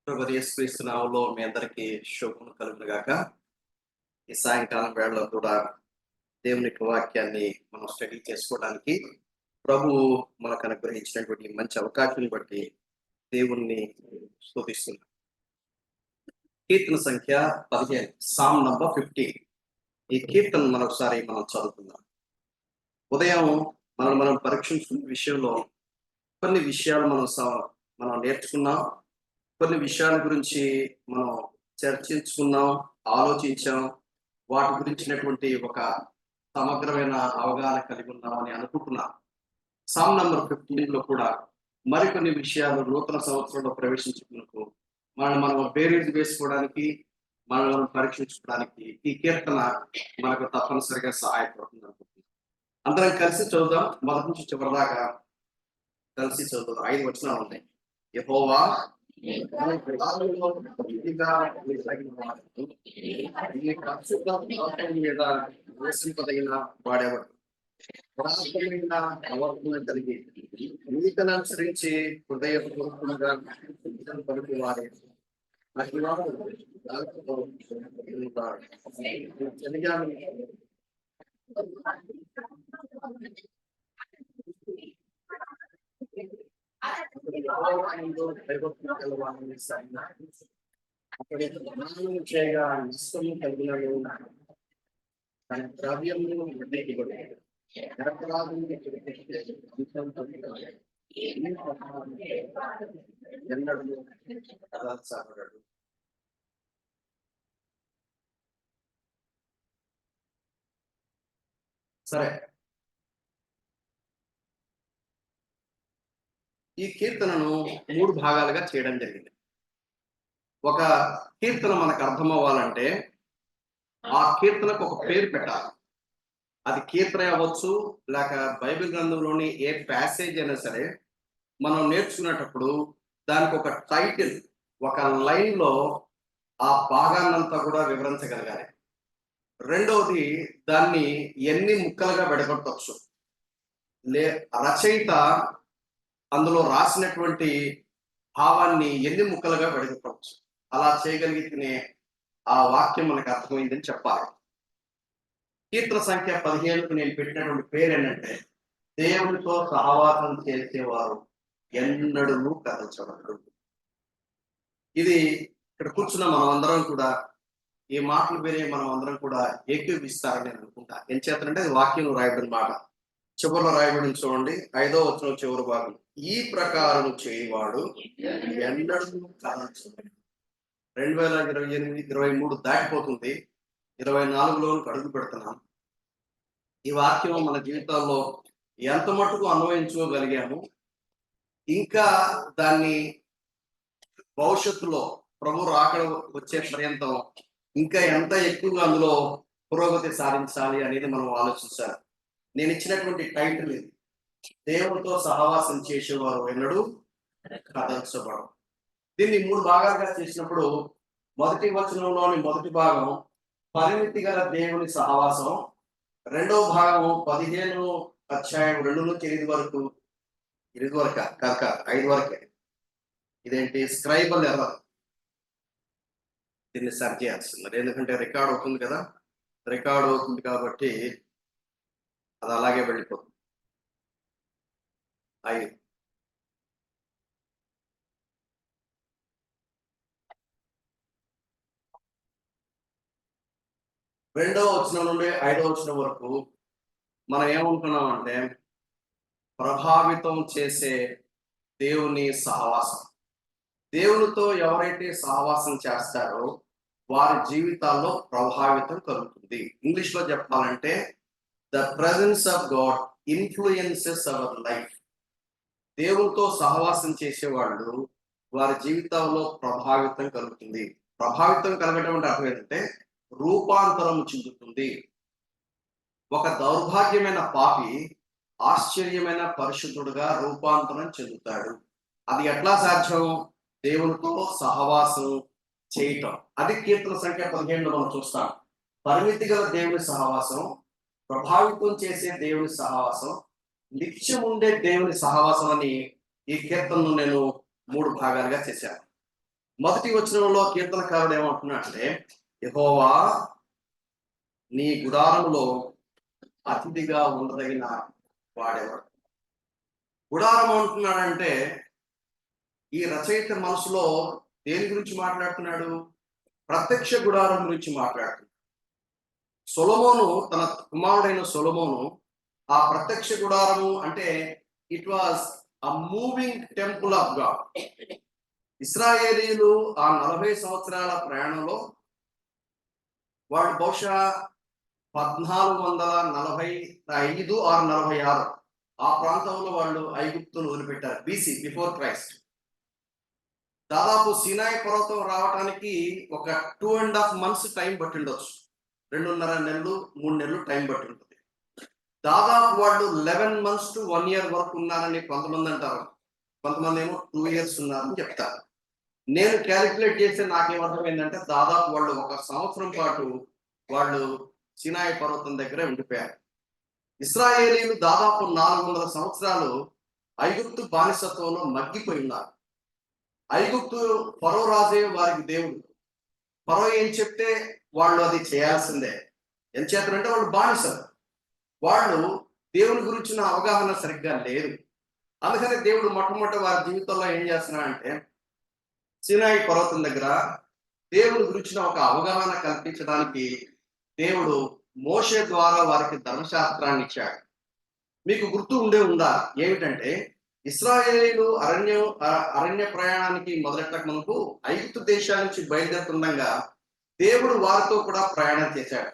ప్రభువైన యేసుక్రీస్తు నామములో మీ అందరికీ శుభములు కలుగును గాక. ఈ సాయంకాలం వేళలో కూడా దేవుని యొక్క వాక్యాన్ని మనం స్టడీ చేసుకోవడానికి ప్రభువు మనకు అనుగ్రహించినటువంటి ఈ మంచి అవకాశాన్ని బట్టి దేవుణ్ణి స్తుతిస్తున్నాం. కీర్తన సంఖ్య 15, సామ్ నంబర్ 50. ఈ కీర్తన మరొకసారి మనం చదువుకుందాం. ఉదయం మనం పరీక్షించుకునే విషయంలో కొన్ని విషయాలు మనం నేర్చుకున్నాం. కొన్ని విషయాల గురించి మనం చర్చించుకున్నాం, ఆలోచించాం. వాటి గురించినటువంటి ఒక సమగ్రమైన అవగాహన కలిగి ఉన్నామని అనుకుంటున్నాం. సామ్ నంబర్ 15లో కూడా మరికొన్ని విషయాలు నూతన సంవత్సరంలో ప్రవేశించుకున్నకు మనం బేరీజ్ వేసుకోవడానికి, మనం పరీక్షించుకోవడానికి ఈ కీర్తన మనకు తప్పనిసరిగా సహాయపడుతుంది అనుకుంటున్నాం. అందరం కలిసి చదువుదాం. మొదటి నుంచి చివరి దాకా కలిసి చదువుదాం. 5 వచనాలు ఉన్నాయి. యెహోవా వాడేవాడు కలిగి నీతిని అనుసరించి హృదయపూర్వకంగా పలుకు వాడే చేయగా ఇష్టము కలిగిన తన ద్రవ్యము సరే, ఈ కీర్తనను 3 భాగాలుగా చేయడం జరిగింది. ఒక కీర్తన మనకు అర్థం అవ్వాలంటే ఆ కీర్తనకు ఒక పేరు పెట్టాలి. అది కీర్తన అవ్వచ్చు, లేక బైబిల్ గ్రంథంలోని ఏ ప్యాసేజ్ అయినా సరే మనం నేర్చుకునేటప్పుడు దానికి ఒక టైటిల్, ఒక లైన్ లో ఆ భాగాన్నంతా కూడా వివరించగలగాలి. రెండవది, దాన్ని ఎన్ని ముక్కలుగా విడగొట్టవచ్చు, రచయిత అందులో రాసినటువంటి భావాన్ని ఎన్ని ముక్కలుగా విడగొట్టవచ్చు. అలా చేయగలిగితేనే ఆ వాక్యం మనకు అర్థమైందని చెప్పాలి. కీర్తన సంఖ్య 15కు నేను పెట్టినటువంటి పేరు ఏంటంటే, దేవునితో సహవాసం చేసేవారు ఎన్నడూ కదల్చబడరు. ఇది ఇక్కడ కూర్చున్న మనం అందరం కూడా ఈ మాటలు వినే మనం అందరం కూడా ఏకీవిస్తారని నేను అనుకుంటా. ఏం చేతనంటే అది వాక్యం రాయబడిన మాట. చివరిలో రాయబడిన చూడండి, 5వ వచనం చివరి భాగం. ఈ ప్రకారం చేయవాడు ఎన్నడూ కదల్చబడరు. 2028, 23 దాటిపోతుంది. 24లో అడుగు పెడుతున్నాం. ఈ వాక్యం మన జీవితాల్లో ఎంత మటుకు అన్వయించుకోగలిగాము, ఇంకా దాన్ని భవిష్యత్తులో ప్రభు రాకడ వచ్చే పర్యంతం ఇంకా ఎంత ఎక్కువగా అందులో పురోగతి సాధించాలి అనేది మనం ఆలోచించాలి. నేను ఇచ్చినటువంటి టైటిల్ ఇది, దేవునితో సహవాసం చేసేవారు ఎన్నడూ కదల్చబడరు. దీన్ని 3 భాగాలుగా చేసినప్పుడు మొదటి వచనంలోని మొదటి భాగం పరిమితి గల దేవుని సహవాసం, రెండవ భాగం 15 అధ్యాయం 2 నుంచి 8 వరకు, 8 వరకు కాక 5 వరకే. ఇదేంటి స్క్రైబల్ ఎర్రర్, దీన్ని సరి చేయాల్సింది. మరి ఎందుకంటే రికార్డ్ అవుతుంది కదా, రికార్డ్ అవుతుంది కాబట్టి అది అలాగే వెళ్ళిపోతుంది. 5 రెండవ వచనం నుండి 5వ వచనం వరకు మనం ఏమనుకున్నామంటే ప్రభావితం చేసే దేవుని సహవాసం. దేవునితో ఎవరైతే సహవాసం చేస్తారో వారి జీవితాల్లో ప్రభావితం కలుగుతుంది. ఇంగ్లీష్ లో చెప్పాలంటే the presence of God influences our life. దేవునితో సహవాసం చేసేవాళ్ళు వారి జీవితంలో ప్రభావితం కలుగుతుంది. ప్రభావితం కలగడం అంటే అర్థం ఏంటంటే రూపాంతరం చెందుతుంది. ఒక దౌర్భాగ్యమైన పాపి ఆశ్చర్యమైన పరిశుద్ధుడుగా రూపాంతరం చెందుతాడు. అది ఎట్లా సాధ్యం? దేవునితో సహవాసం చేయటం. అది కీర్తన సంఖ్య 15లో మనం చూస్తాం. పరిమితి గల దేవుని సహవాసం, ప్రభావితం చేసే దేవుని సహవాసం, నిత్యం ఉండే దేవుని సహవాసం అని ఈ కీర్తనను నేను 3 భాగాలుగా చేశాను. మొదటి వచనంలో కీర్తనకారుడు ఏమంటున్నాడంటే, యెహోవా నీ గుడారములో అతిథిగా ఉండదగిన వాడేవాడు. గుడారం అంటున్నాడంటే ఈ రచయిత మనసులో దేని గురించి మాట్లాడుతున్నాడు? ప్రత్యక్ష గుడారం గురించి మాట్లాడుతున్నాడు. సొలొమోను తన కుమారుడైన సొలొమోను ఆ ప్రత్యక్ష గుడారము అంటే it was a moving temple of God. ఇశ్రాయేలీయులు ఆ 40 సంవత్సరాల ప్రయాణంలో వాళ్ళు బహుశా 1445 ఆర్ 46 ఆ ప్రాంతంలో వాళ్ళు ఐగుప్తును వదిలిపెట్టారు. BC, before Christ. దాదాపు సినాయి పర్వతం రావడానికి ఒక 2.5 months టైం పట్టి ఉండొచ్చు. 2.5 నెలలు 3 నెలలు టైం పట్టి ఉంటుంది. దాదాపు వాళ్ళు 11 months to 1 year వరకు ఉన్నారని కొంతమంది అంటారు, కొంతమంది ఏమో 2 years ఉన్నారని చెప్తారు. నేను క్యాలిక్యులేట్ చేస్తే నాకేమర్థమైందంటే దాదాపు వాళ్ళు 1 సంవత్సరం పాటు వాళ్ళు సినాయి పర్వతం దగ్గరే ఉండిపోయారు. ఇశ్రాయేలీయులు దాదాపు 400 సంవత్సరాలు ఐగుప్తు బానిసత్వంలో మగ్గిపోయి ఉన్నారు. ఐగుప్తు ఫరో రాజే వారికి దేవుడు. ఫరో ఏం చెప్తే వాళ్ళు అది చేయాల్సిందే. ఏం చేస్తారంటే వాళ్ళు బానిసలు. వాళ్ళు దేవుని గురించిన అవగాహన సరిగ్గా లేదు. అందుకని దేవుడు మొట్టమొదటి వారి జీవితంలో ఏం చేస్తున్నాడంటే సినాయి పర్వతం దగ్గర దేవుని గురించిన ఒక అవగాహన కల్పించడానికి దేవుడు మోషే ద్వారా వారికి ధర్మశాస్త్రాన్ని ఇచ్చాడు. మీకు గుర్తు ఉందా ఏమిటంటే ఇశ్రాయేలీయులు అరణ్య ప్రయాణానికి మొదలెట్టక మనకు ఐగుప్తు దేశాల నుంచి బయలుదేరుతుండగా దేవుడు వారితో కూడా ప్రయాణం చేశాడు.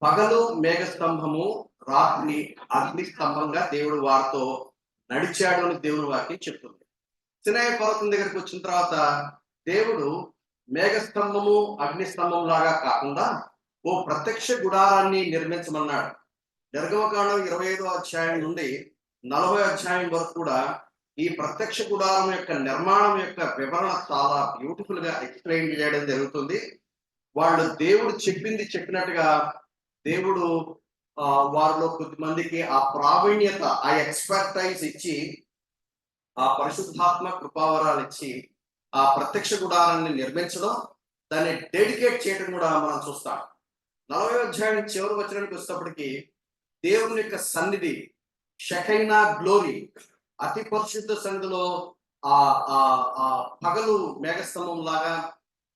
పగలు మేఘస్తంభము, రాత్రి అగ్ని స్తంభంగా దేవుడు వారితో నడిచాడు అని దేవుని వాక్యం చెప్తుంది. సినాయి పర్వతం దగ్గరికి వచ్చిన తర్వాత దేవుడు మేఘస్తంభము అగ్నిస్తంభం లాగా కాకుండా ఓ ప్రత్యక్ష గుడారాన్ని నిర్మించమన్నాడు. నిర్గమకాండం 25వ అధ్యాయం నుండి 40వ అధ్యాయం వరకు కూడా ఈ ప్రత్యక్ష గుడారం యొక్క నిర్మాణం యొక్క వివరణ చాలా బ్యూటిఫుల్ గా ఎక్స్ప్లెయిన్ చేయడం జరుగుతుంది. వాళ్ళు దేవుడు చెప్పింది చెప్పినట్టుగా దేవుడు వారిలో కొద్దిమందికి ఆ ప్రావీణ్యత, ఆ ఎక్స్పర్టైజ్ ఇచ్చి, ఆ పరిశుద్ధాత్మ కృపావరాలు ఇచ్చి ఆ ప్రత్యక్ష గుడారాన్ని నిర్మించడం, దాన్ని డెడికేట్ చేయడం కూడా మనం చూస్తాం. 40వ అధ్యాయం చివరి వచనానికి వచ్చేటప్పటికి దేవుని యొక్క సన్నిధి, షకైనా గ్లోరీ, అతి పరిశుద్ధ సన్నిధిలో ఆ పగలు మేఘస్తంభం లాగా,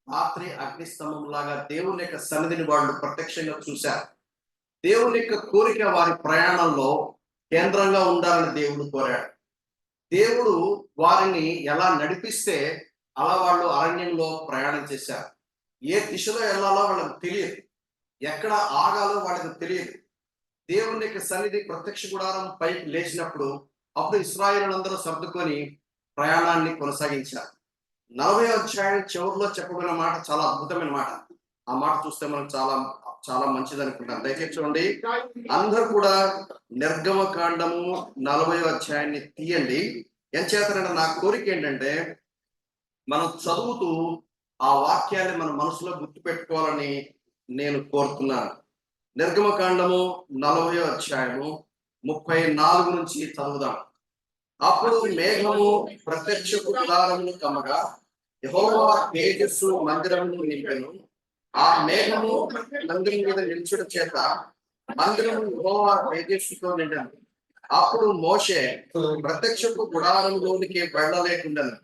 రాత్రి అగ్నిస్తంభం లాగా దేవుని యొక్క సన్నిధిని వాళ్ళు ప్రత్యక్షంగా చూశారు. దేవుని యొక్క కోరిక వారి ప్రయాణంలో కేంద్రంగా ఉండాలని దేవుడు కోరాడు. దేవుడు వారిని ఎలా నడిపిస్తే అలా వాళ్ళు అరణ్యంలో ప్రయాణం చేశారు. ఏ దిశలో వెళ్ళాలో వాళ్ళకి తెలియదు, ఎక్కడ ఆగాలో వాళ్ళకి తెలియదు. దేవుని యొక్క సన్నిధి ప్రత్యక్ష గుడారం పైకి లేచినప్పుడు అప్పుడు ఇశ్రాయేలులందరూ సర్దుకొని ప్రయాణాన్ని కొనసాగించారు. 40వ అధ్యాయం చివరిలో చెప్పబడిన మాట చాలా అద్భుతమైన మాట. ఆ మాట చూస్తే మనకు చాలా చాలా మంచిది అనుకుంటాను. దయచేసి చూడండి, అందరూ కూడా నిర్గమకాండము 40వ అధ్యాయాన్ని తీయండి. ఏం చేస్తారంటే నా కోరిక ఏంటంటే మనం చదువుతూ ఆ వాక్యాన్ని మన మనసులో గుర్తుపెట్టుకోవాలని నేను కోరుతున్నాను. నిర్గమకాండము 40వ అధ్యాయము 34 నుంచి చదువుదాం. అప్పుడు మేఘము ప్రత్యక్ష గుడారమును కమ్మగా యెహోవా తేజస్సు మందిరమును నింపెను. ఆ మేఘము మందిరం మీద నిల్చుట చేత మందిరము యెహోవా తేజస్సుతో నిండెను. అప్పుడు మోషే ప్రత్యక్షపు గుడారంలోనికి వెళ్ళలేకుండాను.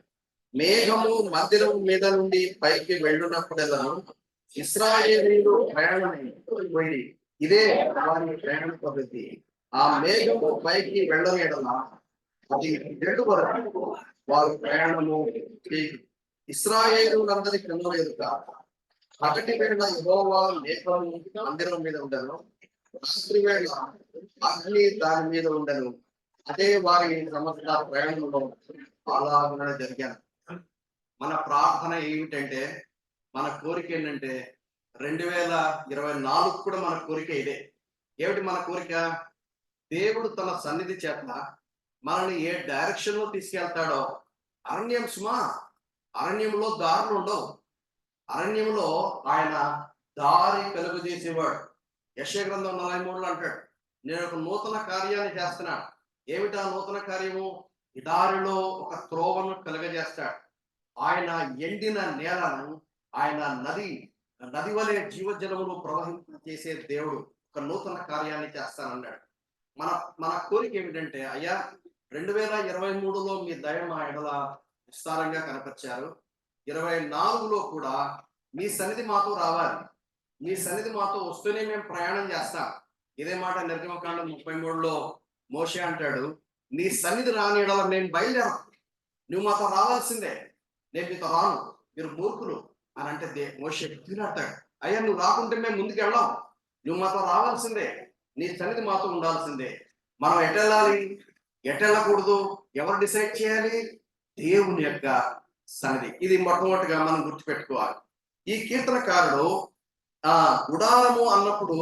మేఘము మందిరం మీద నుండి పైకి వెళ్ళునప్పుడెల్లా ఇశ్రాయేలీయులు ప్రయాణమైపోయి ఇదే వారి ప్రయాణ పద్ధతి. ఆ మేఘము పైకి వెళ్ళలేడలా అది 2 వరకు వారు ప్రయాణము ఇశ్రాయేలులందరి క్రిందలేదు కాదు. పగటి వేళ యెహోవా మేఘము మందిరం మీద ఉండను, రాత్రి వేళ అగ్ని దాని మీద ఉండను. అదే వారి సమస్త ప్రయాణంలో అలాగనే జరిగాను. మన ప్రార్థన ఏమిటంటే, మన కోరిక ఏంటంటే 2024 కూడా మన కోరిక ఇదే. ఏమిటి మన కోరిక? దేవుడు తన సన్నిధి చేత మనల్ని ఏ డైరెక్షన్ లో తీసుకెళ్తాడో. అరణ్యం సుమా, అరణ్యంలో దారులు ఉండవు. అరణ్యంలో ఆయన దారి కలుగు చేసేవాడు. యెషయా గ్రంథం 43లో అంటాడు, నేను ఒక నూతన కార్యాన్ని చేస్తున్నాను. ఏమిటా నూతన కార్యము? ఈ దారిలో ఒక త్రోవను కలుగజేస్తాడు. ఆయన ఎండిన నేలను ఆయన నది వలె జీవజలములు ప్రవహింప చేసే దేవుడు ఒక నూతన కార్యాన్ని చేస్తానన్నాడు. మన మన కోరిక ఏమిటంటే, అయ్యా 2023లో మీ దయ మా ఎడల విస్తారంగా కనపరిచారు. 24లో కూడా మీ సన్నిధి మాతో రావాలి. మీ సన్నిధి మాతో వస్తూనే మేము ప్రయాణం చేస్తాం. ఇదే మాట నిర్గమకాండం 33లో మోషే అంటాడు, నీ సన్నిధి రాని ఎడల నేను బయలుదేరాను, నువ్వు మాతో రావాల్సిందే, నేను మీతో రాను, మీరు మూర్ఖులు అని అంటే మోషే తినట్టాడు. అయ్యా నువ్వు రాకుంటే మేము ముందుకు వెళ్ళాం, నువ్వు మాతో రావాల్సిందే, నీ సన్నిధి మాతో ఉండాల్సిందే. మనం ఎటెళ్ళాలి, ఎటెళ్ళకూడదు, ఎవరు డిసైడ్ చేయాలి? దేవుని యొక్క సన్నిధి. ఇది మొట్టమొదటిగా మనం గుర్తుపెట్టుకోవాలి. ఈ కీర్తనకారుడు గుడారము అన్నప్పుడు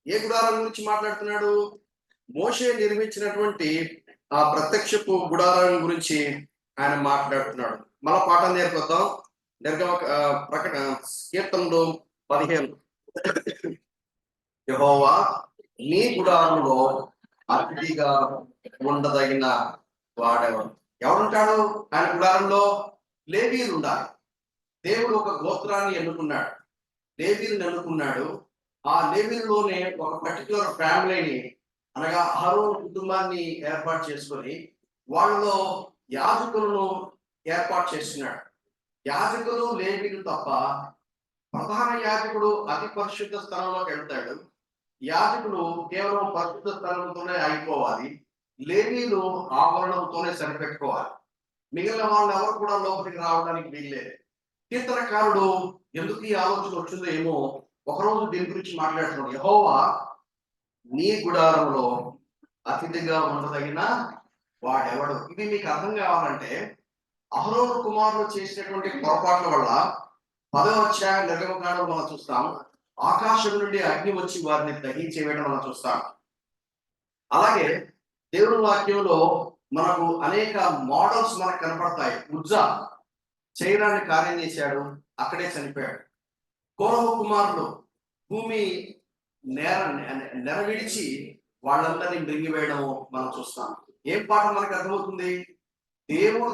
ఏ గుడారం గురించి మాట్లాడుతున్నాడు? మోషే నిర్మించినటువంటి ఆ ప్రత్యక్షపు గుడారం గురించి ఆయన మాట్లాడుతున్నాడు. మళ్ళా పాఠం నేర్పుతాం. ప్రకటన కీర్తనలో 15, యెహోవా నీ గుడారంలో అతిథిగా ఉండదగిన వాడెవడు? ఎవరుంటాడు ఆయన గుడారంలో? లేవీయులు ఉండాలి. దేవుడు ఒక గోత్రాన్ని ఎన్నుకున్నాడు, లేవీయులను ఎన్నుకున్నాడు. ఆ లేవీయుల్లోనే ఒక పర్టికులర్ ఫ్యామిలీని, అనగా అహరోను కుటుంబాన్ని ఏర్పాటు చేసుకొని వాళ్ళలో యాజకులను ఏర్పాటు చేస్తున్నాడు. యాజకులు లేవీయులు తప్ప ప్రధాన యాజకుడు అతి పరిశుద్ధ స్థలంలోకి వెళ్తాడు. యాజకులు కేవలం పరిశుద్ధ స్థలంతోనే అయిపోవాలి. లేవీయులు ఆభరణంతోనే సరిపెట్టుకోవాలి. మిగిలిన వాళ్ళు ఎవరు కూడా లోపలికి రావడానికి వీల్లేదు. కీర్తనకారుడు ఎందుకు ఈ ఆలోచన వచ్చిందో ఏమో ఒకరోజు దీని గురించి మాట్లాడుతున్నాడు. యెహోవా నీ గుడారంలో అతిథిగా ఉండదగిన వాడెవడు? ఇది మీకు అర్థం కావాలంటే అహరోను కుమారులు చేసినటువంటి పొరపాట్ల వల్ల 10వ అధ్యాయం నిర్గమకాండం మనం చూస్తాం. ఆకాశం నుండి అగ్ని వచ్చి వారిని దహించి వేయడం మనం చూస్తాం. అలాగే దేవుని వాక్యంలో మనకు అనేక మోడల్స్ మనకు కనపడతాయి. ఉజ్జా చేయరాని కార్యం చేశాడు, అక్కడే చనిపోయాడు. కోరహు కుమారులు భూమి నెరవిడిచి వాళ్ళందరినీ మృంగివేయడం మనం చూస్తాం. ఏం పాఠం మనకు అర్థమవుతుంది? దేవుడు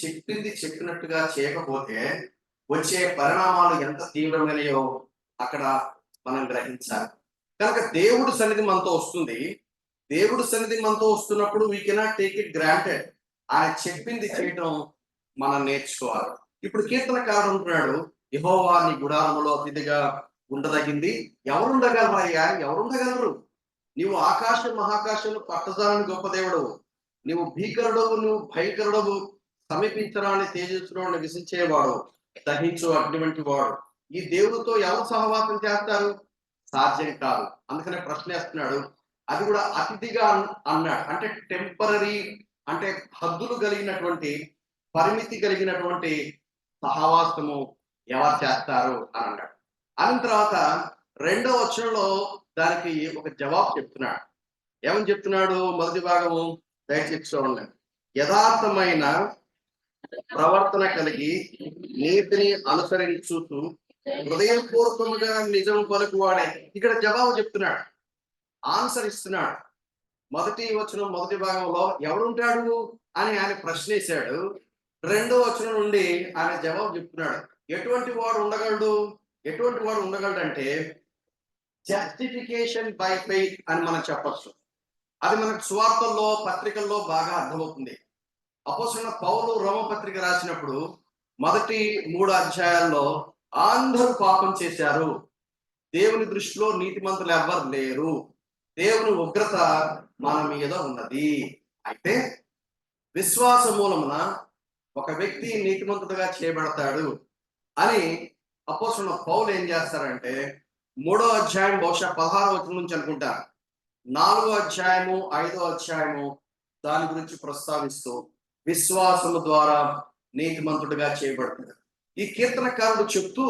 చెప్పినట్టుగా చేయకపోతే వచ్చే పరిణామాలు ఎంత తీవ్రమైనయో అక్కడ మనం గ్రహించాలి. కనుక దేవుడు సన్నిధి మనతో వస్తుంది. దేవుడు సన్నిధి మనతో వస్తున్నప్పుడు we cannot take it granted. ఆయన చెప్పింది చేయటం మనం నేర్చుకోవాలి. ఇప్పుడు కీర్తనకారుడు అంటున్నాడు, యెహోవా నీ గుడారములో అతిథిగా ఉండదగింది ఎవరుండగలరయ్యా? ఎవరుండగలరు? నీవు ఆకాశం మహాకాశంలో పట్టదాని గొప్ప దేవుడు, నీవు భీకరుడవు, నువ్వు భయంకరుడవు, సమీపించరాని తేజస్సులో విసించేవాడు, దహించు అగ్ని వంటి వాడు. ఈ దేవుడితో ఎవరు సహవాసం చేస్తారు? సాధ్యం కాదు. అందుకనే ప్రశ్న వేస్తున్నాడు. అది కూడా అతిథిగా అన్నాడు. అంటే టెంపరరీ, అంటే హద్దులు కలిగినటువంటి, పరిమితి కలిగినటువంటి సహవాసము ఎవరు చేస్తారు అని అన్నాడు. అన్న తర్వాత 2వ వచనంలో దానికి ఒక జవాబు చెప్తున్నాడు. ఏమని చెప్తున్నాడు? మొదటి భాగము దయచేసి చూడండి. యథార్థమైన ప్రవర్తన కలిగి నీతిని అనుసరించుతూ హృదయపూర్వకముగా నిజం పలుకువాడే. ఇక్కడ జవాబు చెప్తున్నాడు, ఆన్సర్ ఇస్తున్నాడు. మొదటి వచనం మొదటి భాగంలో ఎవరుంటాడు అని ఆయన ప్రశ్నేశాడు. 2వ వచనం నుండి ఆయన జవాబు చెప్తున్నాడు. ఎటువంటి వాడు ఉండగలడు? ఎటువంటి వాడు ఉండగలడంటే జస్టిఫికేషన్ బై ఫెయిత్ అని మనం చెప్పచ్చు. అది మనకు సువార్తల్లో, పత్రికల్లో బాగా అర్థమవుతుంది. అపోస్తలుడైన పౌలు రోమపత్రిక రాసినప్పుడు మొదటి 3 అధ్యాయాల్లో అందరూ పాపం చేశారు, దేవుని దృష్టిలో నీతిమంతులు ఎవ్వరు లేరు, దేవుని ఉగ్రత మన మీద ఉన్నది. అయితే విశ్వాస మూలమున ఒక వ్యక్తి నీతిమంతుడుగా చేయబడతాడు అని అపోస్తలుడైన పౌలు ఏం చేస్తారంటే 3వ అధ్యాయం బహుశా 16వ వచనం నుంచి అనుకుంటా, 4వ అధ్యాయము 5వ అధ్యాయము దాని గురించి ప్రస్తావిస్తూ విశ్వాసము ద్వారా నీతిమంతుడిగా చేయబడుతుంది. ఈ కీర్తనకారుడు చెప్తూ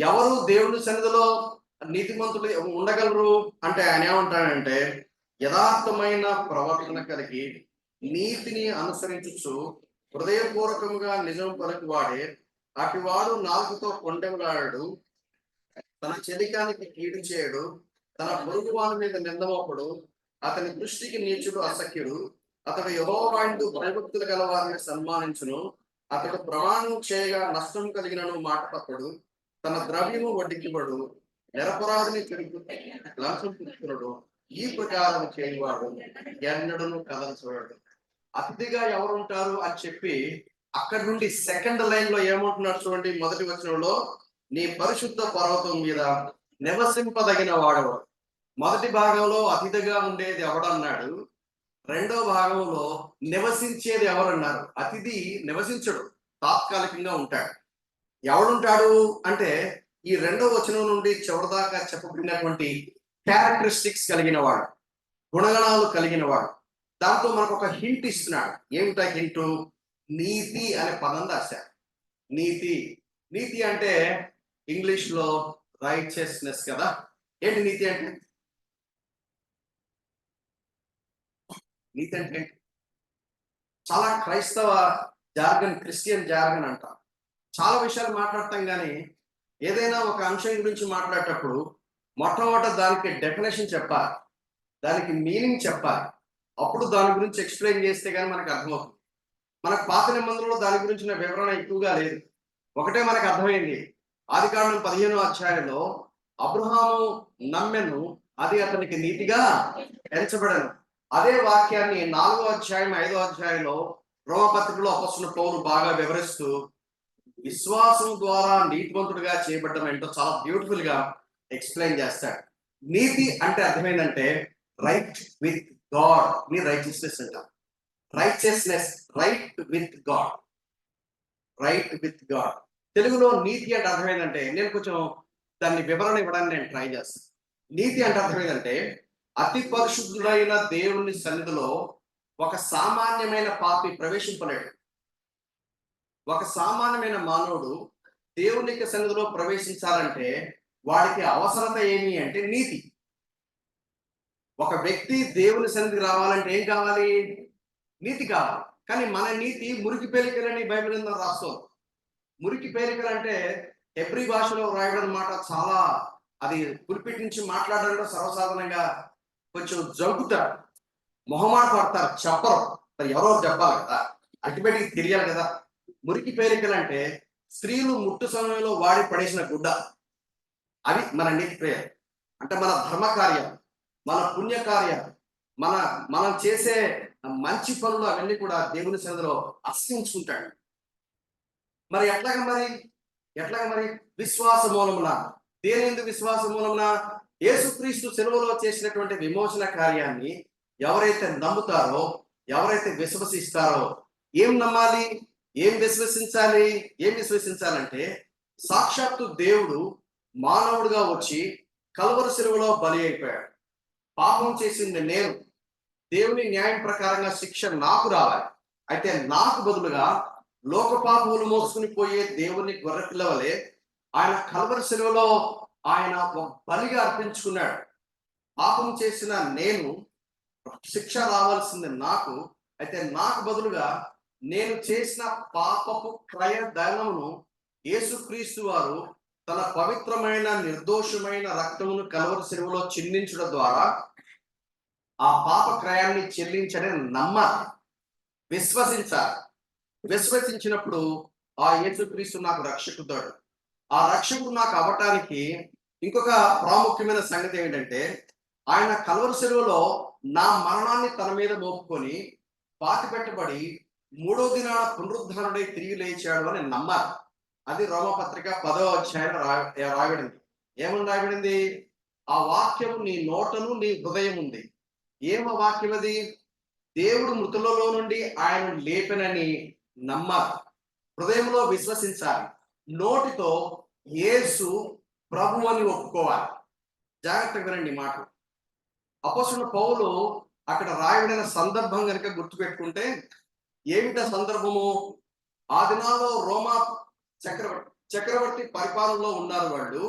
ఎవరు దేవుని సన్నిధిలో నీతిమంతులు ఉండగలరు అంటే ఆయన ఏమంటాడంటే యథార్థమైన ప్రవర్తన కలిగి నీతిని అనుసరించు హృదయపూర్వకంగా నిజం పలుకువాడే, అటివాడు నాలుకతో కొండెములాడు, తన చెలికానికి కీడు చేయడు, తన పొరుగువాని మీద నిందమోపడు, అతని దృష్టికి నీచుడు అసఖ్యుడు, అతడు యెహోవాయందు భయభక్తులు గల వారిని సన్మానించును, అతడు ప్రమాణం చేయగా నష్టం కలిగినను మాట తప్పడు, తన ద్రవ్యము వడ్డీకివ్వడు, నిరపరాధిని తిరుగు లంచం పుచ్చుకునడు, ఈ ప్రకారం చేయవాడు ఎన్నడను కదల్చవాడు. అతిథిగా ఎవరు ఉంటారు అని చెప్పి అక్కడి నుండి సెకండ్ లైన్ లో ఏమంటున్నారు చూడండి. మొదటి వచనంలో నీ పరిశుద్ధ పర్వతం మీద నివసింపదగిన వాడవు. మొదటి భాగంలో అతిథిగా ఉండేది ఎవడన్నాడు, రెండో భాగంలో నివసించేది ఎవరన్నారు. అతిథి నివసించడు, తాత్కాలికంగా ఉంటాడు. ఎవడుంటాడు అంటే ఈ రెండో వచనం నుండి చివరి దాకా చెప్పబడినటువంటి క్యారెక్టరిస్టిక్స్ కలిగిన వాడు, గుణగణాలు కలిగిన వాడు. దాంతో మనకు ఒక హింట్ ఇస్తున్నాడు. ఏమిటా హింటు? నీతి అనే పదం రాశారు. నీతి, నీతి అంటే ఇంగ్లీష్ లో రైచియస్నెస్ కదా. ఏంటి నీతి అంటే? నీతి అంటే చాలా క్రైస్తవ జార్గన్, క్రిస్టియన్ జార్గన్ అంటాం. చాలా విషయాలు మాట్లాడతాం, కానీ ఏదైనా ఒక అంశం గురించి మాట్లాడేటప్పుడు మొట్టమొదట దానికి డెఫినేషన్ చెప్పాలి, దానికి మీనింగ్ చెప్పాలి. అప్పుడు దాని గురించి ఎక్స్ప్లెయిన్ చేస్తే కానీ మనకు అర్థమవుతుంది. మనకు పాత నిబంధనలో దాని గురించిన వివరణ ఎక్కువగా లేదు. ఒకటే మనకు అర్థమైంది, ఆదికాండం 15వ అధ్యాయంలో అబ్రహాము నమ్మెను, అది అతనికి నీతిగా ఎంచబడను. అదే వాక్యాన్ని 4వ అధ్యాయం 5వ అధ్యాయంలో రోమపత్రికలో అపొస్తలుడైన పౌలు బాగా వివరిస్తూ విశ్వాసం ద్వారా నీతివంతుడిగా చేయబడ్డం ఏంటో చాలా బ్యూటిఫుల్ గా ఎక్స్ప్లెయిన్ చేస్తాడు. నీతి అంటే అర్థమైందంటే రైట్ విత్ గాడ్ ని రైచియస్నెస్ అంటాం. Righteousness, right with God, right with God. తెలుగులో నీతి అంటే అర్థమైందంటే, నేను కొంచెం దాన్ని వివరణ ఇవ్వడానికి నేను ట్రై చేస్తాను. నీతి అంటే అర్థమైందంటే అతి పరిశుద్ధుడైన దేవుని సన్నిధిలో ఒక సామాన్యమైన పాపి ప్రవేశింపలేడు. ఒక సామాన్యమైన మానవుడు దేవునికి సన్నిధిలో ప్రవేశించాలంటే వాడికి అవసరత ఏమి అంటే నీతి. ఒక వ్యక్తి దేవుని సన్నిధికి రావాలంటే ఏం కావాలి? నీతి కావాలి. కానీ మన నీతి మురికి పేలికలని బైబిల్ కింద రాస్తాం. మురికి పేలికలు అంటే హెబ్రీ భాషలో రాయడం మాట చాలా, అది పులిపిటి నుంచి మాట్లాడడంలో సర్వసాధారణంగా కొంచెం జంకుతారు, మొహమాట పడతారు, చెప్పరు. మరి ఎవరో చెప్పాలి కదా, అల్టిమేట్గా తెలియాలి కదా. మురికి పేలికలు అంటే స్త్రీలు ముట్టు సమయంలో వాడి పడేసిన గుడ్డ, అవి మన నీతి క్రియలు. అంటే మన ధర్మ కార్యాలు, మన పుణ్య కార్యాలు, మనం చేసే మంచి పనులు అవన్నీ కూడా దేవుని సన్నిధిలో అర్పించుకుంటాడు. మరి ఎట్లాగా మరి విశ్వాస మూలమున. దేని విశ్వాస మూలమున? యేసుక్రీస్తు సెలవులో చేసినటువంటి విమోచన కార్యాన్ని ఎవరైతే నమ్ముతారో, ఎవరైతే విశ్వసిస్తారో, ఏం నమ్మాలి, ఏం విశ్వసించాలి? ఏం విశ్వసించాలంటే సాక్షాత్తు దేవుడు మానవుడిగా వచ్చి కల్వరి శిలువలో బలి అయిపోయాడు. పాపం చేసింది నేను, దేవుని న్యాయం ప్రకారంగా శిక్ష నాకు రావాలి. అయితే నాకు బదులుగా లోక పాపములు మోసుకుని పోయే దేవుని గొర్రె పిల్లవలే ఆయన కల్వరి శిలువలో ఆయన ఒక బలిగా అర్పించుకున్నాడు. పాపం చేసిన నేను, శిక్ష రావాల్సింది నాకు. అయితే నాకు బదులుగా నేను చేసిన పాపపు క్రయ దైనమును యేసుక్రీస్తు వారు తన పవిత్రమైన నిర్దోషమైన రక్తమును కల్వరి శిలువలో చిందించడం ద్వారా ఆ పాప క్రయాన్ని చెల్లించడం నమ్మాలి, విశ్వసించాలి. విశ్వసించినప్పుడు ఆ యేసుక్రీస్తు నాకు రక్షకుడు. ఆ రక్షకుడు నాకు అవ్వటానికి ఇంకొక ప్రాముఖ్యమైన సంగతి ఏంటంటే, ఆయన కల్వరి శిలువలో నా మరణాన్ని తన మీద మోపుకొని పాతి పెట్టబడి 3వ దినాన పునరుద్ధానుడై తిరిగి లేచాడు అని నమ్మాలి. అది రోమపత్రిక 10వ అధ్యాయం రాయబడింది. ఏమని రాయబడింది? ఆ వాక్యము నీ నోటను నీ హృదయం ఉంది. ఏమ వాక్యం అది? దేవుడు మృతులలో నుండి ఆయన లేపనని నమ్మాలి, హృదయంలో విశ్వసించాలి, నోటితో యేసు ప్రభు అని ఒప్పుకోవాలి. జాగ్రత్తగా వినండి మాట. అపొస్తలుడైన పౌలు అక్కడ రాయబడిన సందర్భం కనుక గుర్తుపెట్టుకుంటే, ఏమిటా సందర్భము? ఆ దినాల్లో రోమా చక్రవర్తి పరిపాలనలో ఉన్నారు వాళ్ళు.